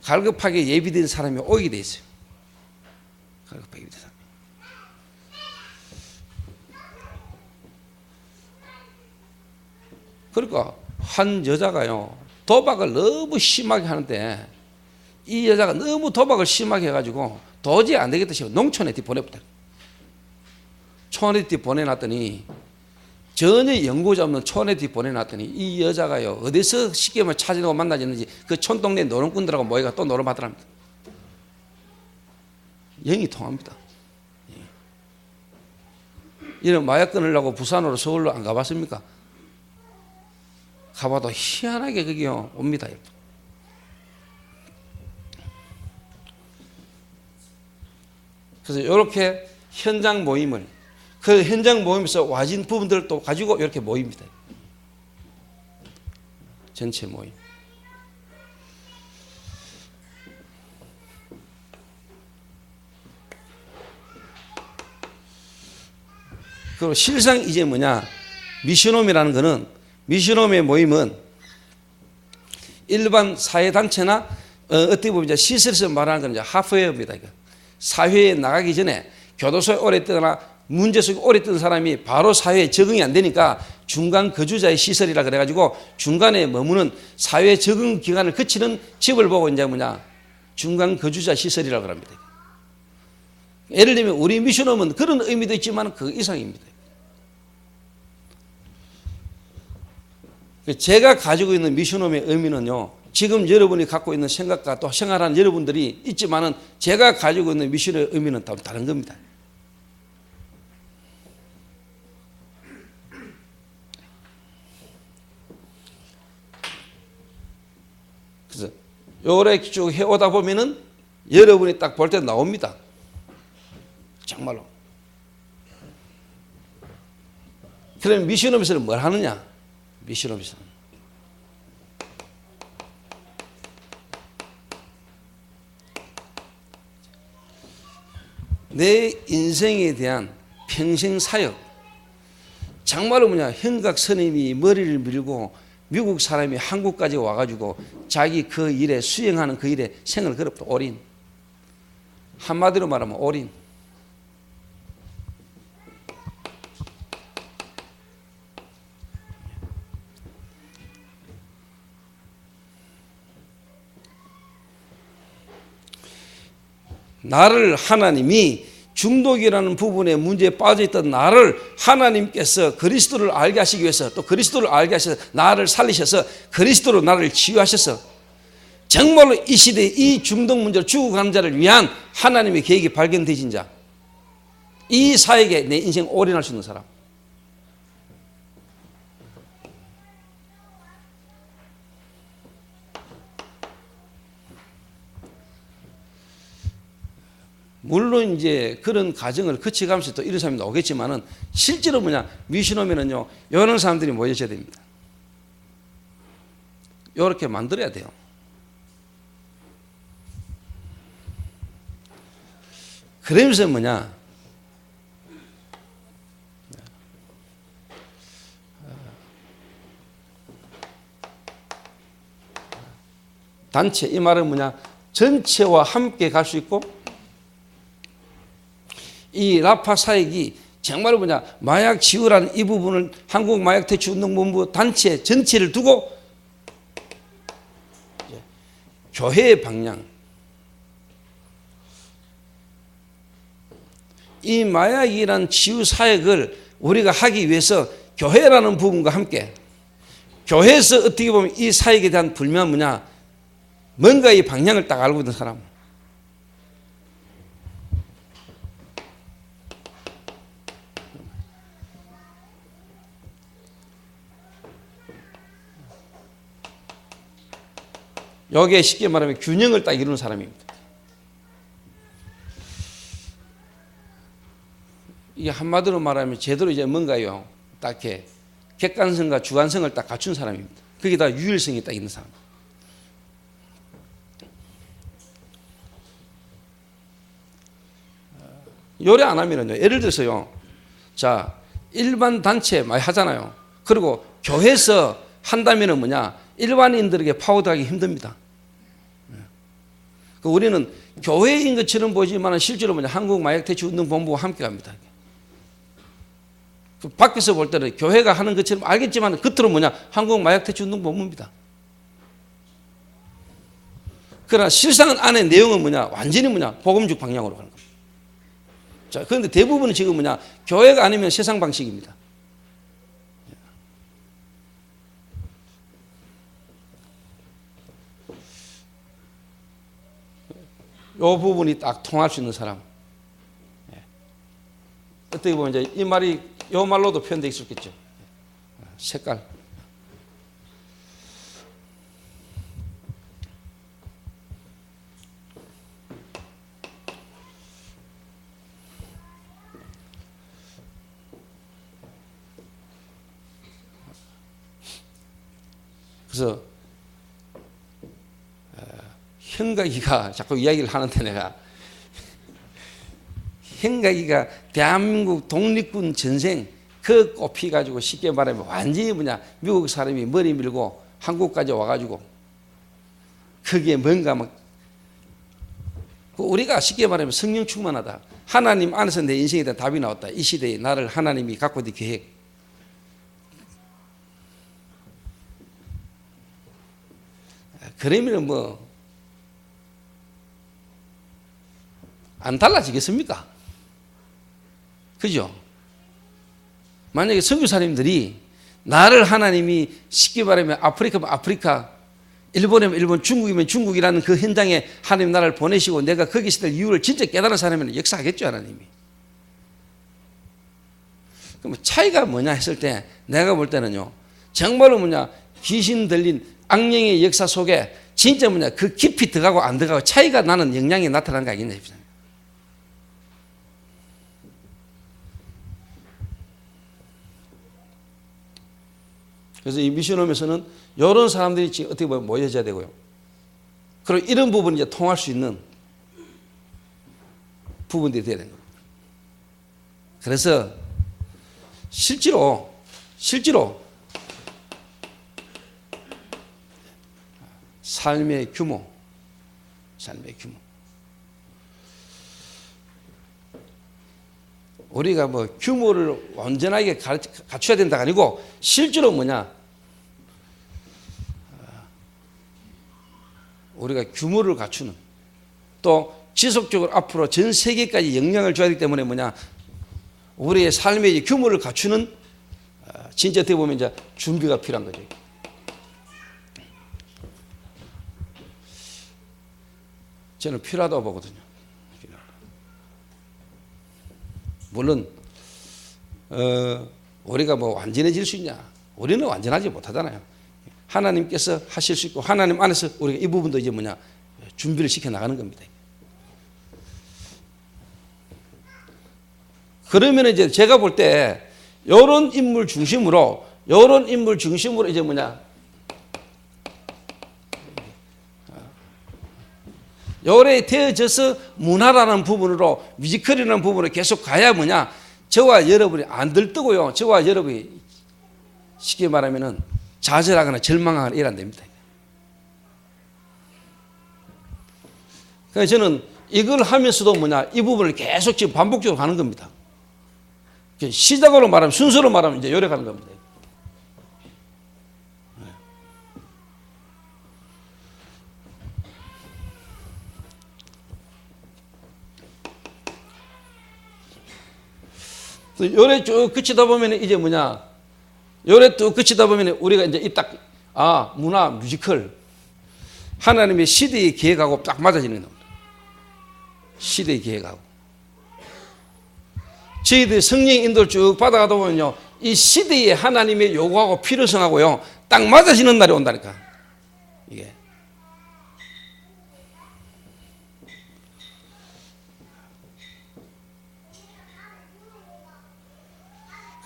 갈급하게 예비된 사람이 오게 돼 있어요. 갈급하게 예비된 사람. 그러니까 한 여자가요 도박을 너무 심하게 하는데, 이 여자가 너무 도박을 심하게 해가지고 도저히 안 되겠다 싶어 농촌에 보내버렸다. 촌에 보내놨더니, 전혀 연고자 없는 촌에 보내놨더니 이 여자가요 어디서 쉽게 찾으려고 만나졌는지 그 촌동네 노름꾼들하고 모여가 또 노름하더랍니다. 영이 통합니다. 이런 마약 끊으려고 부산으로 서울로 안 가봤습니까? 가봐도 희한하게 그게요 옵니다. 그래서 이렇게 현장 모임을, 그 현장 모임에서 와진 부분들을 또 가지고 이렇게 모입니다. 전체 모임. 그리고 실상 이제 미션홈이라는 거는, 미션홈의 모임은 일반 사회단체나 어떻게 보면 시설에서 말하는 건 하프웨어입니다. 사회에 나가기 전에 교도소에 오래 있거나 문제 속에 오래 있던 사람이 바로 사회에 적응이 안 되니까 중간 거주자의 시설이라 그래가지고 중간에 머무는 사회 적응 기간을 거치는 집을 보고 이제 중간 거주자 시설이라고 합니다. 예를 들면 우리 미션홈은 그런 의미도 있지만 그 이상입니다. 제가 가지고 있는 미션홈의 의미는요, 지금 여러분이 갖고 있는 생각과 또 생활하는 여러분들이 있지만은 제가 가지고 있는 미션의 의미는 다른 겁니다. 그래서 요래 쭉 해오다 보면은 여러분이 딱 볼 때 나옵니다. 정말로. 그럼 미션 오피스는 뭘 하느냐? 미션 오피스는 내 인생에 대한 평생 사역. 정말로 현각 스님이 머리를 밀고 미국 사람이 한국까지 와가지고 자기 그 일에 수행하는 그 일에 생을 걸었다. 올인. 한마디로 말하면 올인. 나를 하나님이 중독이라는 부분에 문제에 빠져있던 나를 하나님께서 그리스도를 알게 하시기 위해서 또 그리스도를 알게 하셔서 나를 살리셔서 그리스도로 나를 치유하셔서 정말로 이 시대에 이 중독 문제로 죽어가는 자를 위한 하나님의 계획이 발견되신 자, 이 사역에 내 인생 올인할 수 있는 사람. 물론 이제 그런 과정을 거쳐가면서 또 이런 사람이 나오겠지만은 실제로 미션 오면은요, 이런 사람들이 모여져야 됩니다. 이렇게 만들어야 돼요. 그러면서 단체, 이 말은 전체와 함께 갈 수 있고, 이 라파 사역이 정말로 마약 치유라는 이 부분을 한국 마약 퇴치 운동본부 단체 전체를 두고 교회의 방향, 이 마약이란 치유 사역을 우리가 하기 위해서 교회라는 부분과 함께 교회에서 어떻게 보면 이 사역에 대한 불면 뭔가 이 방향을 딱 알고 있는 사람. 여기에 쉽게 말하면 균형을 딱 이루는 사람입니다. 이게 한마디로 말하면 제대로 이제 뭔가요? 딱 이렇게 객관성과 주관성을 딱 갖춘 사람입니다. 그게 다 유일성이 딱 있는 사람. 요래 안 하면은요, 예를 들어서요, 자, 일반 단체 많이 하잖아요. 그리고 교회에서 한다면은 일반인들에게 파고들기 힘듭니다. 우리는 교회인 것처럼 보이지만 실제로 한국 마약 퇴치 운동 본부와 함께 갑니다. 밖에서 볼 때는 교회가 하는 것처럼 알겠지만 겉으로 한국 마약 퇴치 운동 본부입니다. 그러나 실상은 안에 내용은 완전히 복음적 방향으로 가는 겁니다. 자, 그런데 대부분은 지금 교회가 아니면 세상 방식입니다. 이 부분이 딱 통할 수 있는 사람. 어떻게 보면 이제 이 말이 이 말로도 표현되어 있었겠죠. 색깔. 그래서 현각이가 자꾸 이야기를 하는데 내가 현각이가 대한민국 독립군 전생 그 꼽히가지고 쉽게 말하면 완전히 미국 사람이 머리 밀고 한국까지 와가지고 그게 뭔가 우리가 쉽게 말하면 성령 충만하다. 하나님 안에서 내 인생에 대한 답이 나왔다. 이 시대에 나를 하나님이 갖고 있는 계획. 그러면 안 달라지겠습니까? 그죠? 만약에 선교사님들이 나를 하나님이 쉽게 말하면 아프리카면 아프리카, 일본이면 일본, 중국이면 중국이라는 그 현장에 하나님 나라를 보내시고 내가 거기 있을 이유를 진짜 깨달은 사람이면 역사하겠죠, 하나님이. 그럼 차이가 뭐냐 했을 때 내가 볼 때는요, 정말로 귀신 들린 악령의 역사 속에 진짜 뭐냐 그 깊이 들어가고 안 들어가고 차이가 나는 영향이 나타나는 거 아니겠냐. 그래서 이 미션홈에서는 이런 사람들이 지금 어떻게 보면 모여져야 되고요. 그리고 이런 부분이 이제 통할 수 있는 부분들이 돼야 되는 겁니다. 그래서 실제로 삶의 규모 우리가 뭐 규모를 완전하게 갖춰야 된다가 아니고 실제로 뭐냐 우리가 규모를 갖추는 또 지속적으로 앞으로 전 세계까지 영향을 줘야 하기 때문에 뭐냐 우리의 삶의 규모를 갖추는 진짜 어떻게 보면 이제 준비가 필요한 거죠. 저는 필요하다고 보거든요. 물론 우리가 뭐 완전해질 수 있냐? 우리는 완전하지 못하잖아요. 하나님께서 하실 수 있고 하나님 안에서 우리가 이 부분도 이제 뭐냐 준비를 시켜 나가는 겁니다. 그러면 이제 제가 볼 때 이런 인물 중심으로 이제 뭐냐 요래 되어져서 문화라는 부분으로 뮤지컬이라는 부분으로 계속 가야 뭐냐 저와 여러분이 안 들뜨고요. 저와 여러분이 쉽게 말하면은 좌절하거나 절망하거나 이래 안 됩니다. 그래서 저는 이걸 하면서도 뭐냐 이 부분을 계속 지금 반복적으로 가는 겁니다. 시작으로 말하면 순서로 말하면 이제 요래 가는 겁니다. 요래 쭉 끝이다 보면 이제 뭐냐 요래 쭉 끝이다 보면 우리가 이제 이 딱 문화 뮤지컬 하나님의 시대의 계획하고 딱 맞아지는 겁니다. 시대의 계획하고 저희들이 성령의 인도를 쭉 받아가다 보면요 이 시대의 하나님의 요구하고 필요성하고요 딱 맞아지는 날이 온다니까. 이게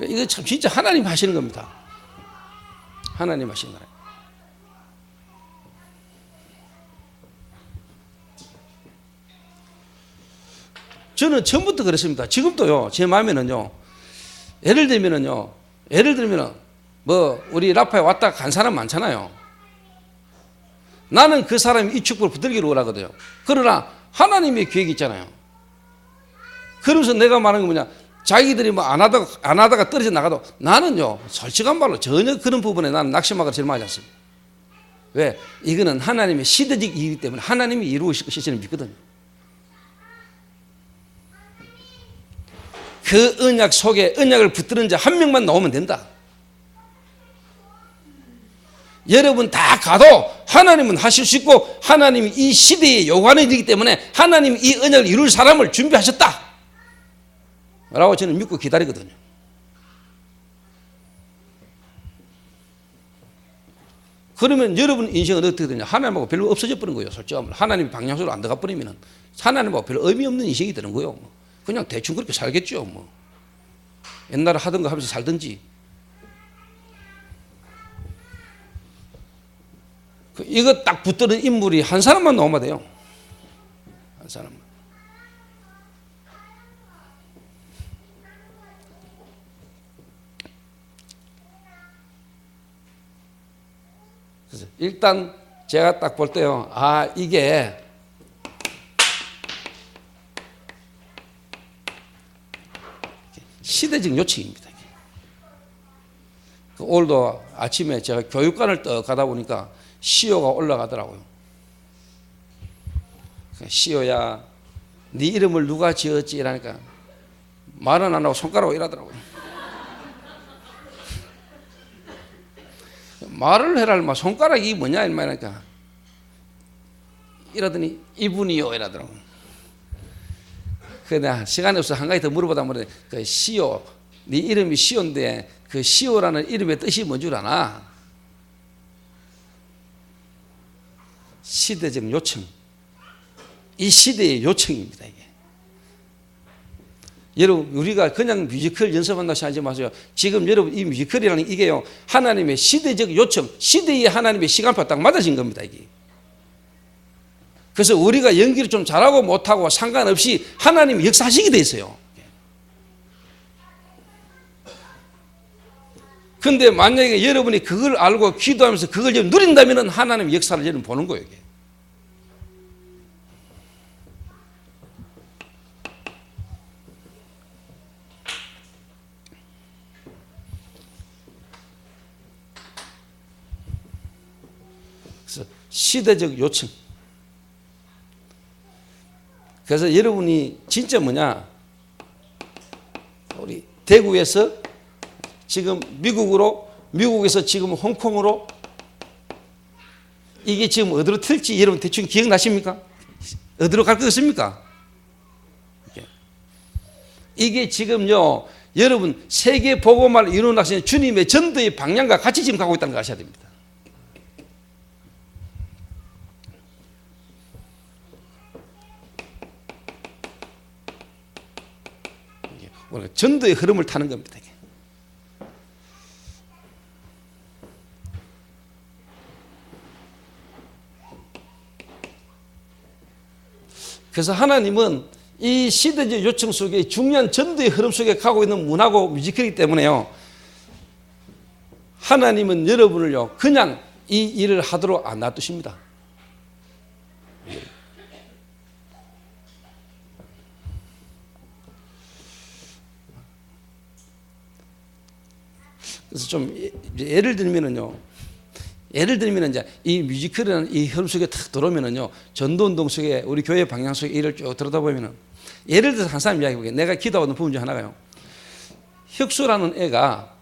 이거 참 진짜 하나님 하시는 겁니다. 하나님 하시는 거예요. 저는 처음부터 그랬습니다. 지금도요, 제 마음에는요, 예를 들면은 뭐, 우리 라파에 왔다 간 사람 많잖아요. 나는 그 사람이 이 축복을 붙들기를 원하거든요. 그러나 하나님의 계획이 있잖아요. 그러면서 내가 말하는 건 뭐냐, 자기들이 뭐 안 하다가 떨어져 나가도 나는요, 솔직한 말로 전혀 그런 부분에 나는 낙심하거나 절망하지 않습니다. 왜? 이거는 하나님의 시대적 일이기 때문에 하나님이 이루실 것을 믿거든요. 그 언약 속에 언약을 붙드는 자 한 명만 나오면 된다. 여러분 다 가도 하나님은 하실 수 있고 하나님이 이 시대에 요구하는 일이기 때문에 하나님이 이 언약을 이룰 사람을 준비하셨다 라고 저는 믿고 기다리거든요. 그러면 여러분 인생은 어떻게 되냐? 하나님하고 별로 없어져 버린 거예요. 솔직히 말로 하나님 방향으로 안 들어가 버리면 하나님하고 별로 의미 없는 인생이 되는 거예요. 그냥 대충 그렇게 살겠죠. 뭐 옛날에 하던 거 하면서 살든지. 이거 딱 붙드는 인물이 한 사람만 나오면 돼요. 한 사람만. 그래서 일단 제가 딱 볼 때요. 이게 시대적 요청입니다. 오늘도 아침에 제가 교육관을 떠 가다 보니까 시오가 올라가더라고요. 시오야, 네 이름을 누가 지었지? 이러니까 말은 안 하고 손가락으로 이러더라고요. 말을 해라, 막 손가락이 뭐냐 이러니까 이러더니 이분이요 이러더라고요. 내가 시간이 없어 한 가지 더 물어보다 보니 그 시오, 네 이름이 시오인데 그 시오라는 이름의 뜻이 뭔 줄 아나? 시대적 요청, 이 시대의 요청입니다. 이게 여러분, 우리가 그냥 뮤지컬 연습한다고 생각하지 마세요. 지금 여러분 이 뮤지컬이라는 이게요, 하나님의 시대적 요청, 시대의 하나님의 시간표가 딱 맞아진 겁니다. 이게. 그래서 우리가 연기를 좀 잘하고 못하고 상관없이 하나님이 역사하시게 돼 있어요. 그런데 만약에 여러분이 그걸 알고 기도하면서 그걸 좀 누린다면 하나님의 역사를 여러분 보는 거예요. 이게. 그래서 시대적 요청. 그래서 여러분이 진짜 뭐냐, 우리 대구에서 지금 미국으로, 미국에서 지금 홍콩으로, 이게 지금 어디로 튈지 여러분 대충 기억나십니까? 어디로 갈 것 같습니까? 이게 지금요, 여러분 세계 복음화를 이루는 학생 주님의 전도의 방향과 같이 지금 가고 있다는 걸 아셔야 됩니다. 전도의 흐름을 타는 겁니다. 그래서 하나님은 이 시대적 요청 속에 중요한 전도의 흐름 속에 가고 있는 문화고 뮤지컬이기 때문에요, 하나님은 여러분을요 그냥 이 일을 하도록 안 놔두십니다. 그래서 좀 예를 들면은요, 이제 이 뮤지컬이라는 이 흐름 속에 탁 들어오면은요, 전도운동 속에 우리 교회 방향 속에 일을 쭉 들여다보면은, 예를 들어서 한 사람 이야기 볼게요. 내가 기도하는 부분 중 하나가요, 혁수라는 애가,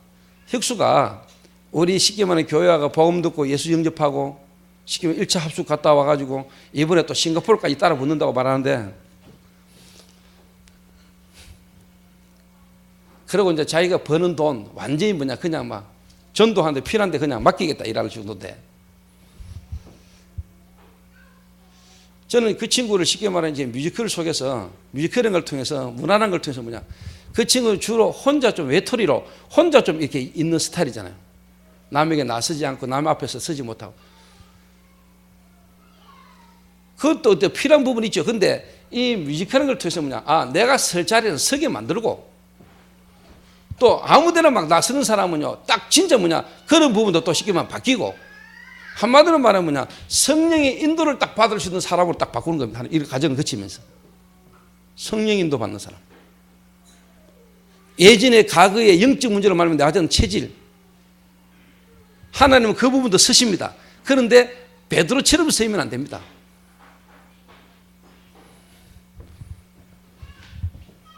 혁수가 우리 쉽게 말하면 교회 와가 복음 듣고 예수 영접하고 쉽게 말하면 1차 합숙 갔다 와가지고 이번에 또 싱가포르까지 따라 붙는다고 말하는데, 그리고 이제 자기가 버는 돈 완전히 뭐냐, 그냥 막 전도하는데 필요한데 그냥 맡기겠다 일할 정도인데, 저는 그 친구를 쉽게 말하면 이제 뮤지컬 속에서, 뮤지컬인 걸 통해서, 문화라는 걸 통해서 뭐냐, 그 친구는 주로 혼자 좀 외톨이로 혼자 좀 이렇게 있는 스타일이잖아요. 남에게 나서지 않고 남 앞에서 서지 못하고. 그것도 어때 필요한 부분이 있죠. 근데 이 뮤지컬인 걸 통해서 뭐냐, 내가 설 자리에서 서게 만들고, 또 아무데나 막 나서는 사람은요 딱 진짜 뭐냐, 그런 부분도 또 쉽게 말하면 바뀌고, 한마디로 말하면 뭐냐, 성령의 인도를 딱 받을 수 있는 사람으로 딱 바꾸는 겁니다. 이 과정을 거치면서 성령 인도 받는 사람. 예전에 과거의 영적 문제로 말하면 내가 가진 체질, 하나님은 그 부분도 쓰십니다. 그런데 베드로처럼 쓰이면 안 됩니다.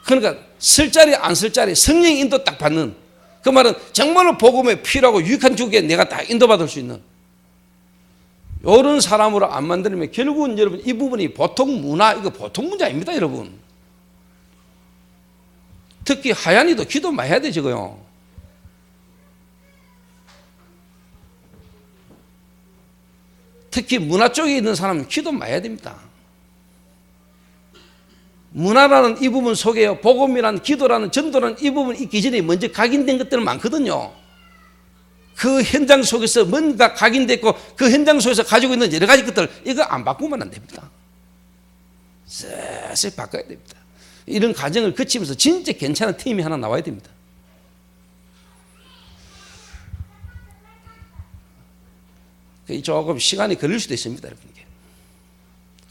그러니까 쓸 자리 안 쓸 자리 성령 인도 딱 받는, 그 말은 정말로 복음에 필요하고 유익한 쪽에 내가 딱 인도받을 수 있는 이런 사람으로 안 만들면 결국은 여러분 이 부분이 보통 문화, 이거 보통 문제 아닙니다. 여러분 특히 하얀이도 기도 많이 해야 돼. 저거요 특히 문화 쪽에 있는 사람은 기도 많이 해야 됩니다. 문화라는 이 부분 속에요, 복음이라는, 기도라는, 전도라는 이 부분 있기 전에 먼저 각인된 것들은 많거든요. 그 현장 속에서 뭔가 각인됐고 그 현장 속에서 가지고 있는 여러 가지 것들, 이거 안 바꾸면 안 됩니다. 슬슬 바꿔야 됩니다. 이런 과정을 거치면서 진짜 괜찮은 팀이 하나 나와야 됩니다. 조금 시간이 걸릴 수도 있습니다, 여러분.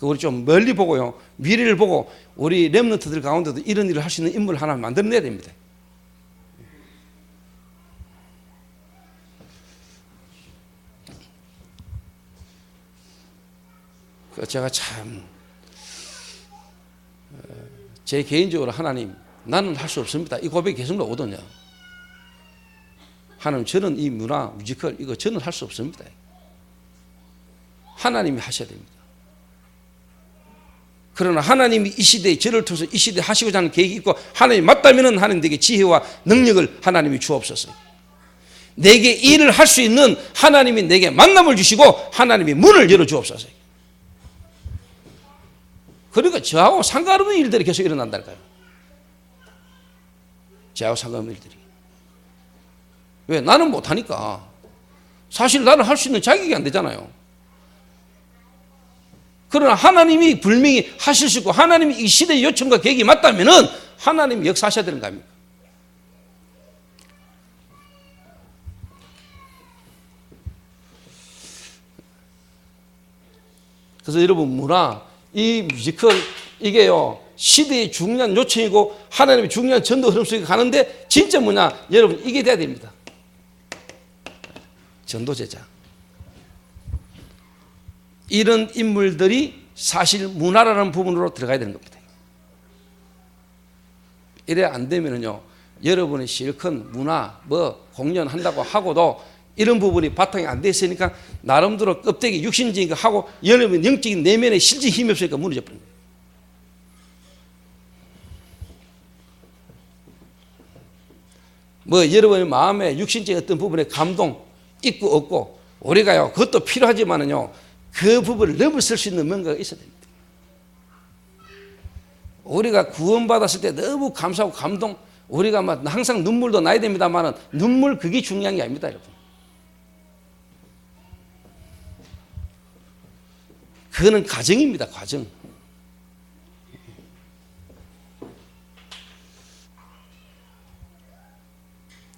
우리 좀 멀리 보고요, 미래를 보고 우리 렘넌트들 가운데도 이런 일을 할 수 있는 인물을 하나 만들어내야 됩니다. 제가 참 제 개인적으로 하나님, 나는 할 수 없습니다, 이 고백이 계속 나오거든요. 하나님, 저는 이 문화, 뮤지컬 이거 저는 할 수 없습니다. 하나님이 하셔야 됩니다. 그러나 하나님이 이 시대에 저를 통해서 이 시대에 하시고자 하는 계획이 있고, 하나님이 맞다면 하나님에게 지혜와 능력을 하나님이 주옵소서. 내게 일을 할 수 있는 하나님이 내게 만남을 주시고 하나님이 문을 열어 주옵소서. 그러니까 저하고 상관없는 일들이 계속 일어난다니까요. 저하고 상관없는 일들이. 왜? 나는 못하니까. 사실 나는 할 수 있는 자격이 안 되잖아요. 그러나 하나님이 분명히 하실 수 있고 하나님이 이 시대의 요청과 계획이 맞다면은 하나님이 역사하셔야 되는 거 아닙니까? 그래서 여러분 문화, 이 뮤지컬 이게요 시대의 중요한 요청이고 하나님의 중요한 전도 흐름 속에 가는데 진짜 뭐냐 여러분 이게 돼야 됩니다. 전도제자. 이런 인물들이 사실 문화라는 부분으로 들어가야 되는 겁니다. 이래 안 되면은요 여러분의 실컷 문화 뭐 공연한다고 하고도 이런 부분이 바탕이 안 돼 있으니까 나름대로 껍데기 육신적인 거 하고 여러분 영적인 내면에 실제 힘이 없으니까 무너져 버린 거예요. 뭐 여러분의 마음에 육신적인 어떤 부분에 감동 있고 없고 우리가요 그것도 필요하지만은요 그 부분을 넘어설 수 있는 뭔가가 있어야 됩니다. 우리가 구원받았을 때 너무 감사하고 감동 우리가 막 항상 눈물도 나야 됩니다만은 눈물 그게 중요한 게 아닙니다, 여러분. 그거는 과정입니다, 과정.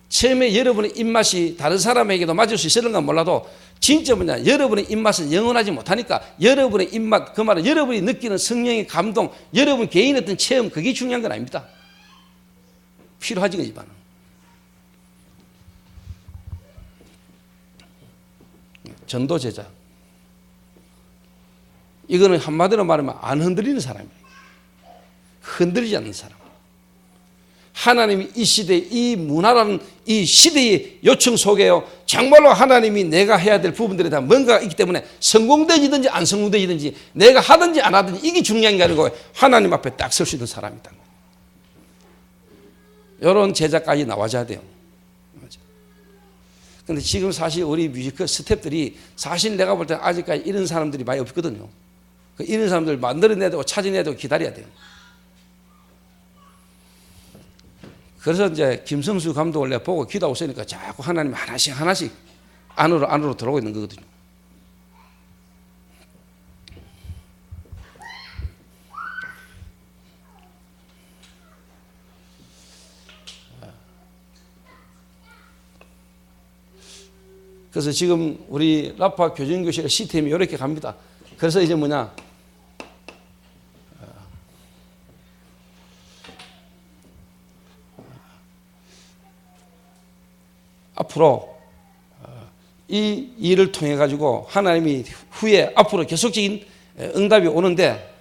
처음에 여러분의 입맛이 다른 사람에게도 맞을 수 있을런가 몰라도 진짜 뭐냐 여러분의 입맛은 영원하지 못하니까 여러분의 입맛 그 말은 여러분이 느끼는 성령의 감동 여러분 개인의 어떤 체험 그게 중요한 건 아닙니다. 필요하지 그지만 전도제자 이거는 한마디로 말하면 안 흔들리는 사람이에요. 흔들리지 않는 사람. 하나님이 이 시대, 이 문화라는 이 시대의 요청 속에요. 정말로 하나님이 내가 해야 될 부분들에 대한 뭔가가 있기 때문에 성공되지든지 안 성공되지든지 내가 하든지 안 하든지 이게 중요한 게 아니고 하나님 앞에 딱 설 수 있는 사람이다. 이런 제자까지 나와줘야 돼요. 근데 지금 사실 우리 뮤지컬 스태프들이 사실 내가 볼 때는 아직까지 이런 사람들이 많이 없거든요. 이런 사람들 만들어내야 되고 찾아내야 되고 기다려야 돼요. 그래서 이제 김성수 감독을 내가 보고 기도하고 있으니까 자꾸 하나님 하나씩 안으로 들어오고 있는 거거든요. 그래서 지금 우리 라파 교정교실의 시스템이 이렇게 갑니다. 그래서 이제 뭐냐 앞으로 이 일을 통해 가지고 하나님이 후에 앞으로 계속적인 응답이 오는데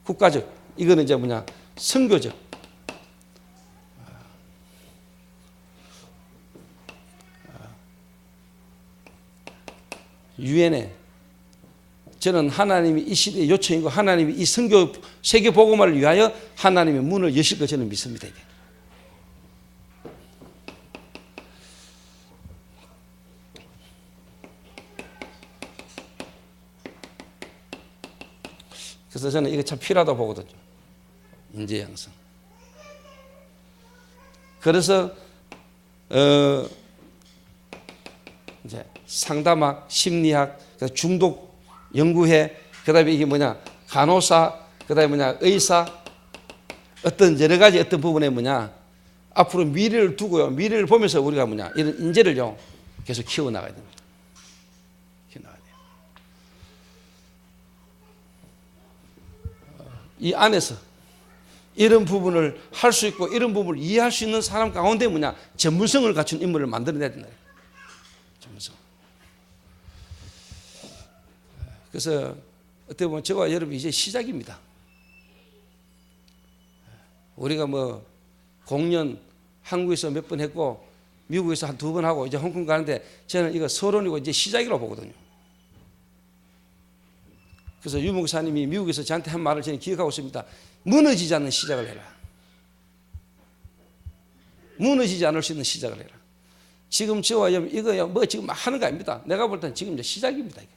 국가적 이거는 이제 뭐냐 선교적 유엔에 저는 하나님이 이 시대의 요청이고 하나님이 이 선교 세계 복음화를 위하여 하나님의 문을 여실 것 저는 믿습니다. 이게. 그래서 저는 이게 참 필요하다고 보거든요. 인재 양성. 그래서 이제 상담학, 심리학, 중독 연구회, 그다음에 이게 뭐냐 간호사, 그다음에 뭐냐 의사, 어떤 여러 가지 어떤 부분에 뭐냐 앞으로 미래를 두고요. 미래를 보면서 우리가 뭐냐 이런 인재를요 계속 키워 나가야 됩니다. 키워 나가야 돼요. 이 안에서 이런 부분을 할 수 있고 이런 부분을 이해할 수 있는 사람 가운데 뭐냐 전문성을 갖춘 인물을 만들어내야 된다. 전문성. 그래서 어떻게 보면 저와 여러분 이제 시작입니다. 우리가 뭐 공연 한국에서 몇 번 했고 미국에서 한 2번 하고 이제 홍콩 가는데 저는 이거 서론이고 이제 시작이라고 보거든요. 그래서 유 목사님이 미국에서 저한테 한 말을 저는 기억하고 있습니다. 무너지지 않는 시작을 해라. 무너지지 않을 수 있는 시작을 해라. 지금 저와 여러분 이거 뭐 지금 하는 거 아닙니다. 내가 볼 때는 지금 이제 시작입니다. 이게.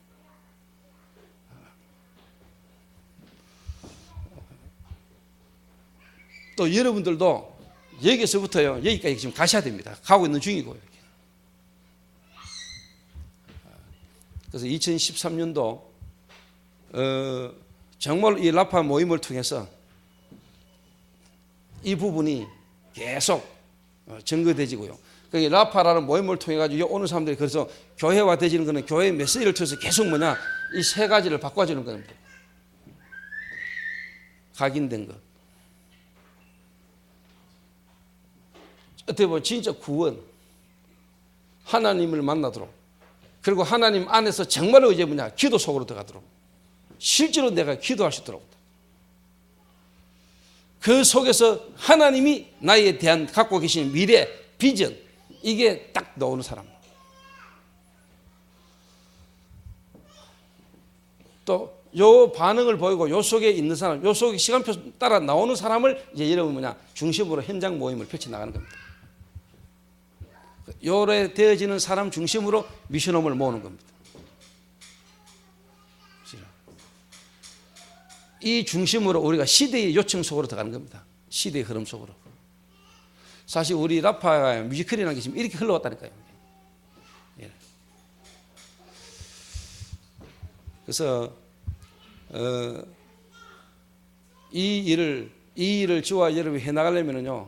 또 여러분들도 여기서부터요 여기까지 지금 가셔야 됩니다. 가고 있는 중이고요. 그래서 2013년도 정말 이 라파 모임을 통해서 이 부분이 계속 증거되지고요. 그 라파라는 모임을 통해 가지고 오는 사람들이 그래서 교회화되지는 것은 교회의 메시지를 통해서 계속 뭐냐 이 세 가지를 바꿔주는 겁니다. 각인된 것. 어떻게 보면 진짜 구원, 하나님을 만나도록, 그리고 하나님 안에서 정말로 이제 뭐냐 기도 속으로 들어가도록, 실제로 내가 기도할 수 있도록, 그 속에서 하나님이 나에 대한 갖고 계신 미래, 비전, 이게 딱 나오는 사람. 또 요 반응을 보이고 요 속에 있는 사람, 요 속에 시간표 따라 나오는 사람을 이제 여러분 뭐냐 중심으로 현장 모임을 펼쳐 나가는 겁니다. 요래 되어지는 사람 중심으로 미션홈을 모으는 겁니다. 이 중심으로 우리가 시대의 요청 속으로 들어가는 겁니다. 시대의 흐름 속으로. 사실 우리 라파 뮤지컬이라는 게 지금 이렇게 흘러왔다니까요. 그래서 이 일을 저와 여러분이 해나가려면요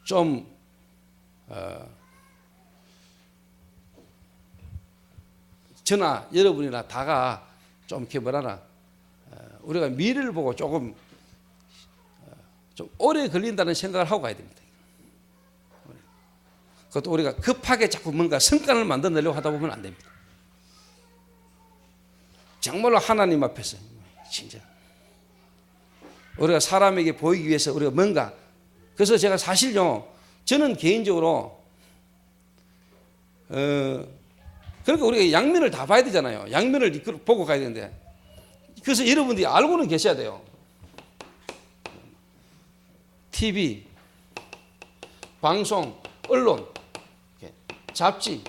좀 저나 여러분이나 다가 좀 이렇게 뭐라나 우리가 미래를 보고 조금 좀 오래 걸린다는 생각을 하고 가야 됩니다. 그것도 우리가 급하게 자꾸 뭔가 성과를 만들어내려고 하다 보면 안 됩니다. 정말로 하나님 앞에서 진짜 우리가 사람에게 보이기 위해서 우리가 뭔가, 그래서 제가 사실요 저는 개인적으로 그러니까 우리가 양면을 다 봐야 되잖아요. 양면을 보고 가야 되는데, 그래서 여러분들이 알고는 계셔야 돼요. TV, 방송, 언론, 잡지,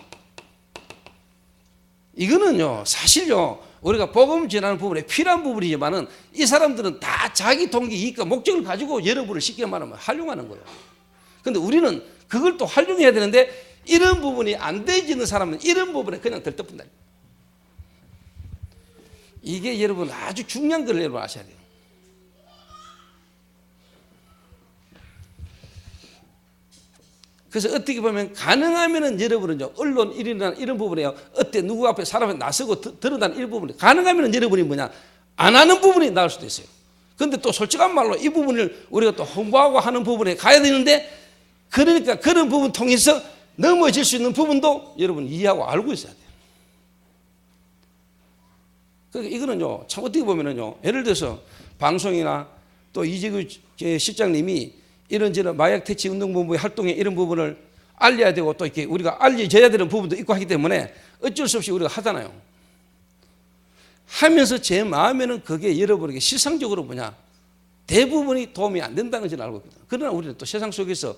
이거는요 사실요 우리가 복음 전하는 부분에 필요한 부분이지만은 이 사람들은 다 자기 동기 이익과 목적을 가지고 여러분을 쉽게 말하면 활용하는 거예요. 그런데 우리는 그걸 또 활용해야 되는데 이런 부분이 안 되어지는 사람은 이런 부분에 그냥 들떠분다. 이게 여러분 아주 중요한 걸 여러분 아셔야 돼요. 그래서 어떻게 보면 가능하면은 여러분은요 언론 이런 부분에요 어때 누구 앞에 사람에 나서고 드러나는 이 부분이 가능하면은 여러분이 뭐냐 안 하는 부분이 나을 수도 있어요. 그런데 또 솔직한 말로 이 부분을 우리가 또 홍보하고 하는 부분에 가야 되는데, 그러니까 그런 부분 통해서 넘어질 수 있는 부분도 여러분 이해하고 알고 있어야 돼요. 그러니까 이거는요 참 어떻게 보면은요 예를 들어서 방송이나 또 이재규 실장님이 이런저런 마약 퇴치 운동본부의 활동에 이런 부분을 알려야 되고 또 이렇게 우리가 알려져야 되는 부분도 있고 하기 때문에 어쩔 수 없이 우리가 하잖아요. 하면서 제 마음에는 그게 여러분에게 실상적으로 뭐냐 대부분이 도움이 안 된다는 것을 알고 있거든요. 그러나 우리는 또 세상 속에서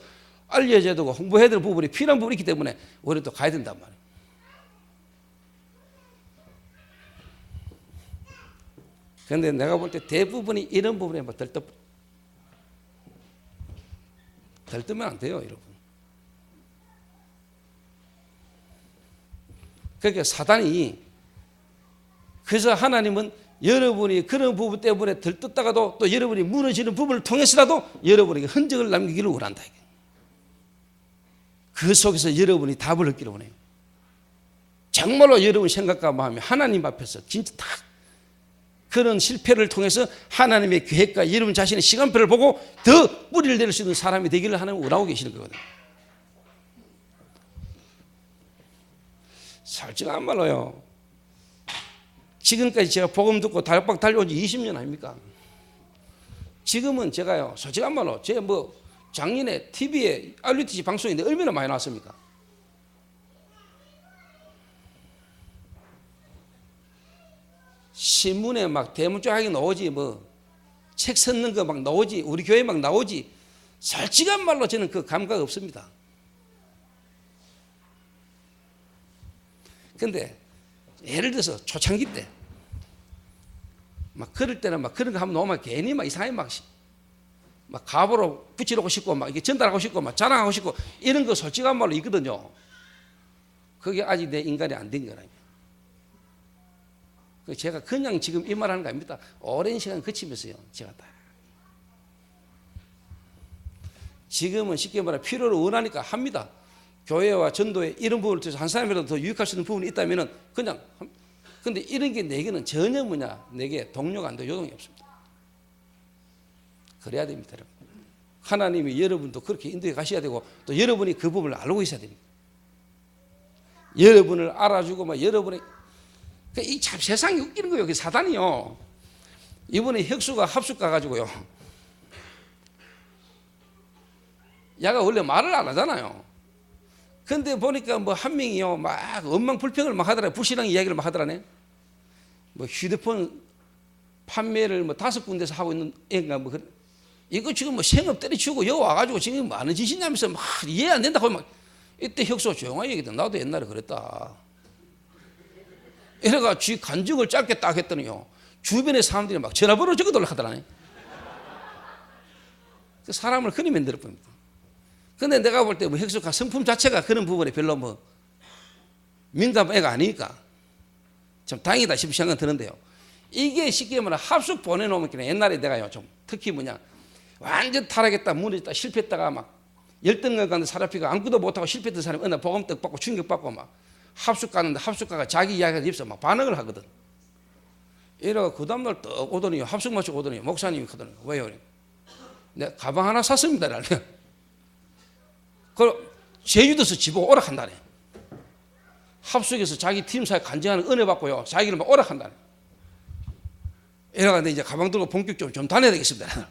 알려져야 되고 홍보해야 될 부분이 필요한 부분이 있기 때문에 우리는 또 가야 된단 말이에요. 그런데 내가 볼 때 대부분이 이런 부분에 뭐 들뜨면 안 돼요, 여러분. 그러니까 사단이, 그래서 하나님은 여러분이 그런 부분 때문에 들떴다가도 또 여러분이 무너지는 부분을 통해서라도 여러분에게 흔적을 남기기를 원한다. 그 속에서 여러분이 답을 얻기를 원해요. 정말로 여러분 생각과 마음이 하나님 앞에서 진짜 다 그런 실패를 통해서 하나님의 계획과 여러분 자신의 시간표를 보고 더 뿌리를 내릴 수 있는 사람이 되기를 하나님 원하고 계시는 거거든요. 솔직한 말로요, 지금까지 제가 복음 듣고 달박 달려온 지 20년 아닙니까? 지금은 제가요 솔직한 말로 제 뭐 작년에 TV에 RUTC 방송인데 얼마나 많이 나왔습니까? 신문에 막 대문짝하게 나오지, 뭐 책 썼는 거 막 나오지, 우리 교회 막 나오지. 솔직한 말로 저는 그 감각 없습니다. 근데 예를 들어서 초창기 때 막 그럴 때는 막 그런 거 한번 놓으면 괜히 막 이상하게 막 갑으로 붙이려고 싶고 막 이게 전달하고 싶고 막 자랑하고 싶고 이런 거 솔직한 말로 있거든요. 그게 아직 내 인간이 안 된 거라니까. 제가 그냥 지금 이 말하는 거 아닙니다. 오랜 시간 거치면서요. 제가 다 지금은 쉽게 말해 필요를 원하니까 합니다. 교회와 전도에 이런 부분을 통해서 한 사람이라도 더 유익할 수 있는 부분이 있다면은 그냥. 근데 이런 게 내게는 전혀 내게 동료가 안 돼, 요동이 없습니다. 그래야 됩니다, 여러분. 하나님이 여러분도 그렇게 인도해 가셔야 되고 또 여러분이 그 부분을 알고 있어야 됩니다. 여러분을 알아주고 막 여러분의 이 참 세상이 웃기는 거예요. 사단이요. 이번에 혁수가 합숙 가가지고요. 야가 원래 말을 안 하잖아요. 근데 보니까 뭐 한 명이요, 막 엉망불평을 막 하더라. 불신앙 이야기를 막 하더라네. 뭐 휴대폰 판매를 뭐 5군데서 하고 있는 애인가 뭐 이거 지금 뭐 생업 때려치우고 여기 와가지고 지금 뭐 하는 짓이냐면서 막 이해 안 된다고 막 이때 혁수가 조용하게 얘기했다. 나도 옛날에 그랬다. 이래가 쥐 간증을 짧게 딱 했더니요. 주변의 사람들이 막 전화번호 적어달라 하더라네. 사람을 흔히 만들어 봅니다. 근데 내가 볼 때 뭐 혁수가 성품 자체가 그런 부분에 별로 뭐 민감한 애가 아니니까 참 다행이다 싶은 생각은 드는데요. 이게 쉽게 말하면 합숙 보내놓으면 옛날에 내가요 좀 특히 완전 타락했다 무너졌다 실패했다가 막 열등감 가는 사람피가 아무것도 못하고 실패했던 사람이 어느 날 복음떡 받고 충격받고 막 합숙 가는데 합숙가가 자기 이야기를 입서 막 반응을 하거든. 이래가 그 다음날 또 오더니 합숙 마치고 오더니 목사님이 하더니 왜요? 내가 가방 하나 샀습니다. 그걸 제주도에서 지보고 오락한다네. 합숙에서 자기 팀사에 간증하는 은혜 받고요. 자기를 막 오락한다네. 이래가 이제 가방 들고 본격적으로 좀 다녀야 되겠습니다.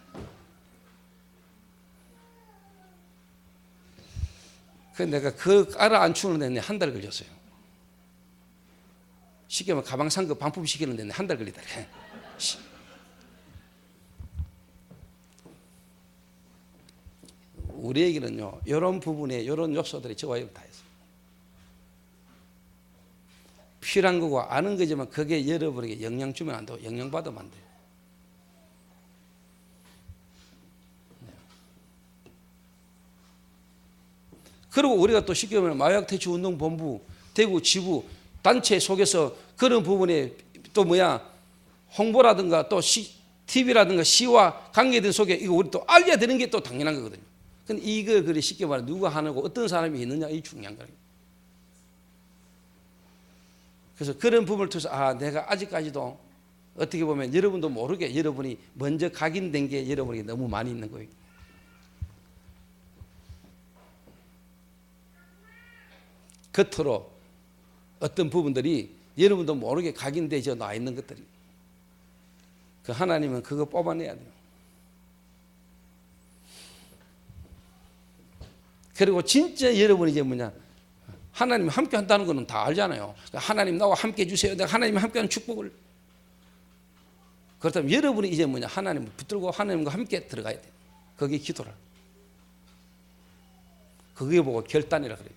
그래서 내가 그 깔아앉히는데 한 달 걸렸어요. 쉽게 말하면 가방 산 거 반품시키는데 한 달 걸리다. 우리에게는요, 이런 부분에 이런 요소들이 저와 여러분 다 있어요. 필요한 거고 아는 거지만 그게 여러분에게 영향 주면 안 되고 영향 받으면 안 돼요. 그리고 우리가 또 쉽게 말하면 마약퇴치운동본부, 대구 지부 단체 속에서 그런 부분에 또 홍보라든가 또 TV라든가 시와 관계된 속에 이거 우리 또 알려야 되는 게 또 당연한 거거든요. 근데 이걸 그리 쉽게 말하면 누가 하는고 어떤 사람이 있느냐 이 중요한 거예요. 그래서 그런 부분을 통해서 내가 아직까지도 어떻게 보면 여러분도 모르게 여러분이 먼저 각인된 게 여러분에게 너무 많이 있는 거예요. 겉으로 어떤 부분들이 여러분도 모르게 각인되어 나 있는 것들이 그 하나님은 그거 뽑아내야 돼요. 그리고 진짜 여러분이 이제 하나님 함께 한다는 거는 다 알잖아요. 하나님 나와 함께 해주세요. 내가 하나님과 함께하는 축복을. 그렇다면 여러분이 이제 하나님을 붙들고 하나님과 함께 들어가야 돼요. 그게 기도라. 그게 보고 결단이라 그래요.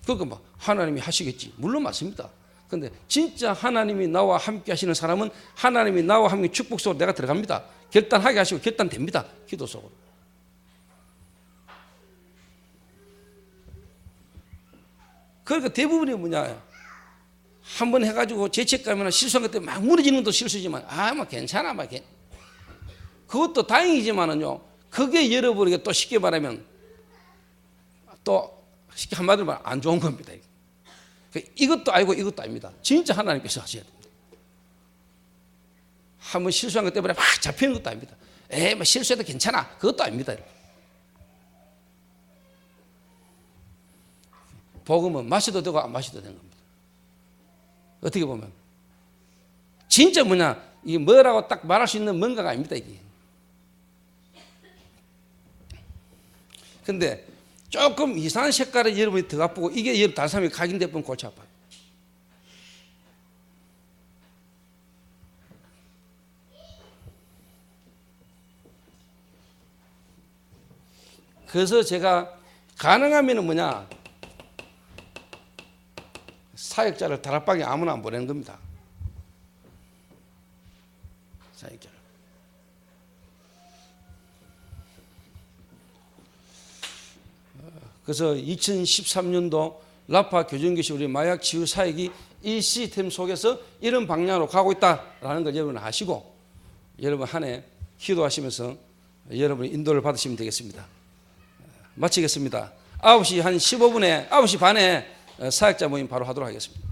그러니까 하나님이 하시겠지. 물론 맞습니다. 그런데 진짜 하나님이 나와 함께 하시는 사람은 하나님이 나와 함께 축복 속으로 내가 들어갑니다. 결단하게 하시고 결단됩니다. 기도 속으로. 그러니까 대부분이 한번 해가지고 죄책감이나 실수한 것 때문에 막 무너지는 것도 실수지만 괜찮아 그것도 다행이지만은요 그게 여러분에게 또 쉽게 말하면 또 쉽게 한마디로 말하면 안 좋은 겁니다. 이것도 아니고 이것도 아닙니다. 진짜 하나님께서 하셔야 됩니다. 한번 실수한 것 때문에 막 잡히는 것도 아닙니다. 실수해도 괜찮아 그것도 아닙니다. 복음은 마셔도 되고 안 마셔도 되는 겁니다. 어떻게 보면 진짜 이게 뭐라고 딱 말할 수 있는 뭔가가 아닙니다. 이게. 근데 조금 이상한 색깔의 여러분이 더 아프고 이게 여러분 다른 사람이 각인돼 보면 골치 아파요. 그래서 제가 가능하면은 사역자를 다락방에 아무나 안 보내는 겁니다. 사역자를. 그래서 2013년도 라파 교정교실 우리 마약 치유 사역이 이 시스템 속에서 이런 방향으로 가고 있다라는 걸 여러분 아시고 여러분 한 해 기도하시면서 여러분의 인도를 받으시면 되겠습니다. 마치겠습니다. 9시 한 15분에 9시 반에 사역자 모임 바로 하도록 하겠습니다.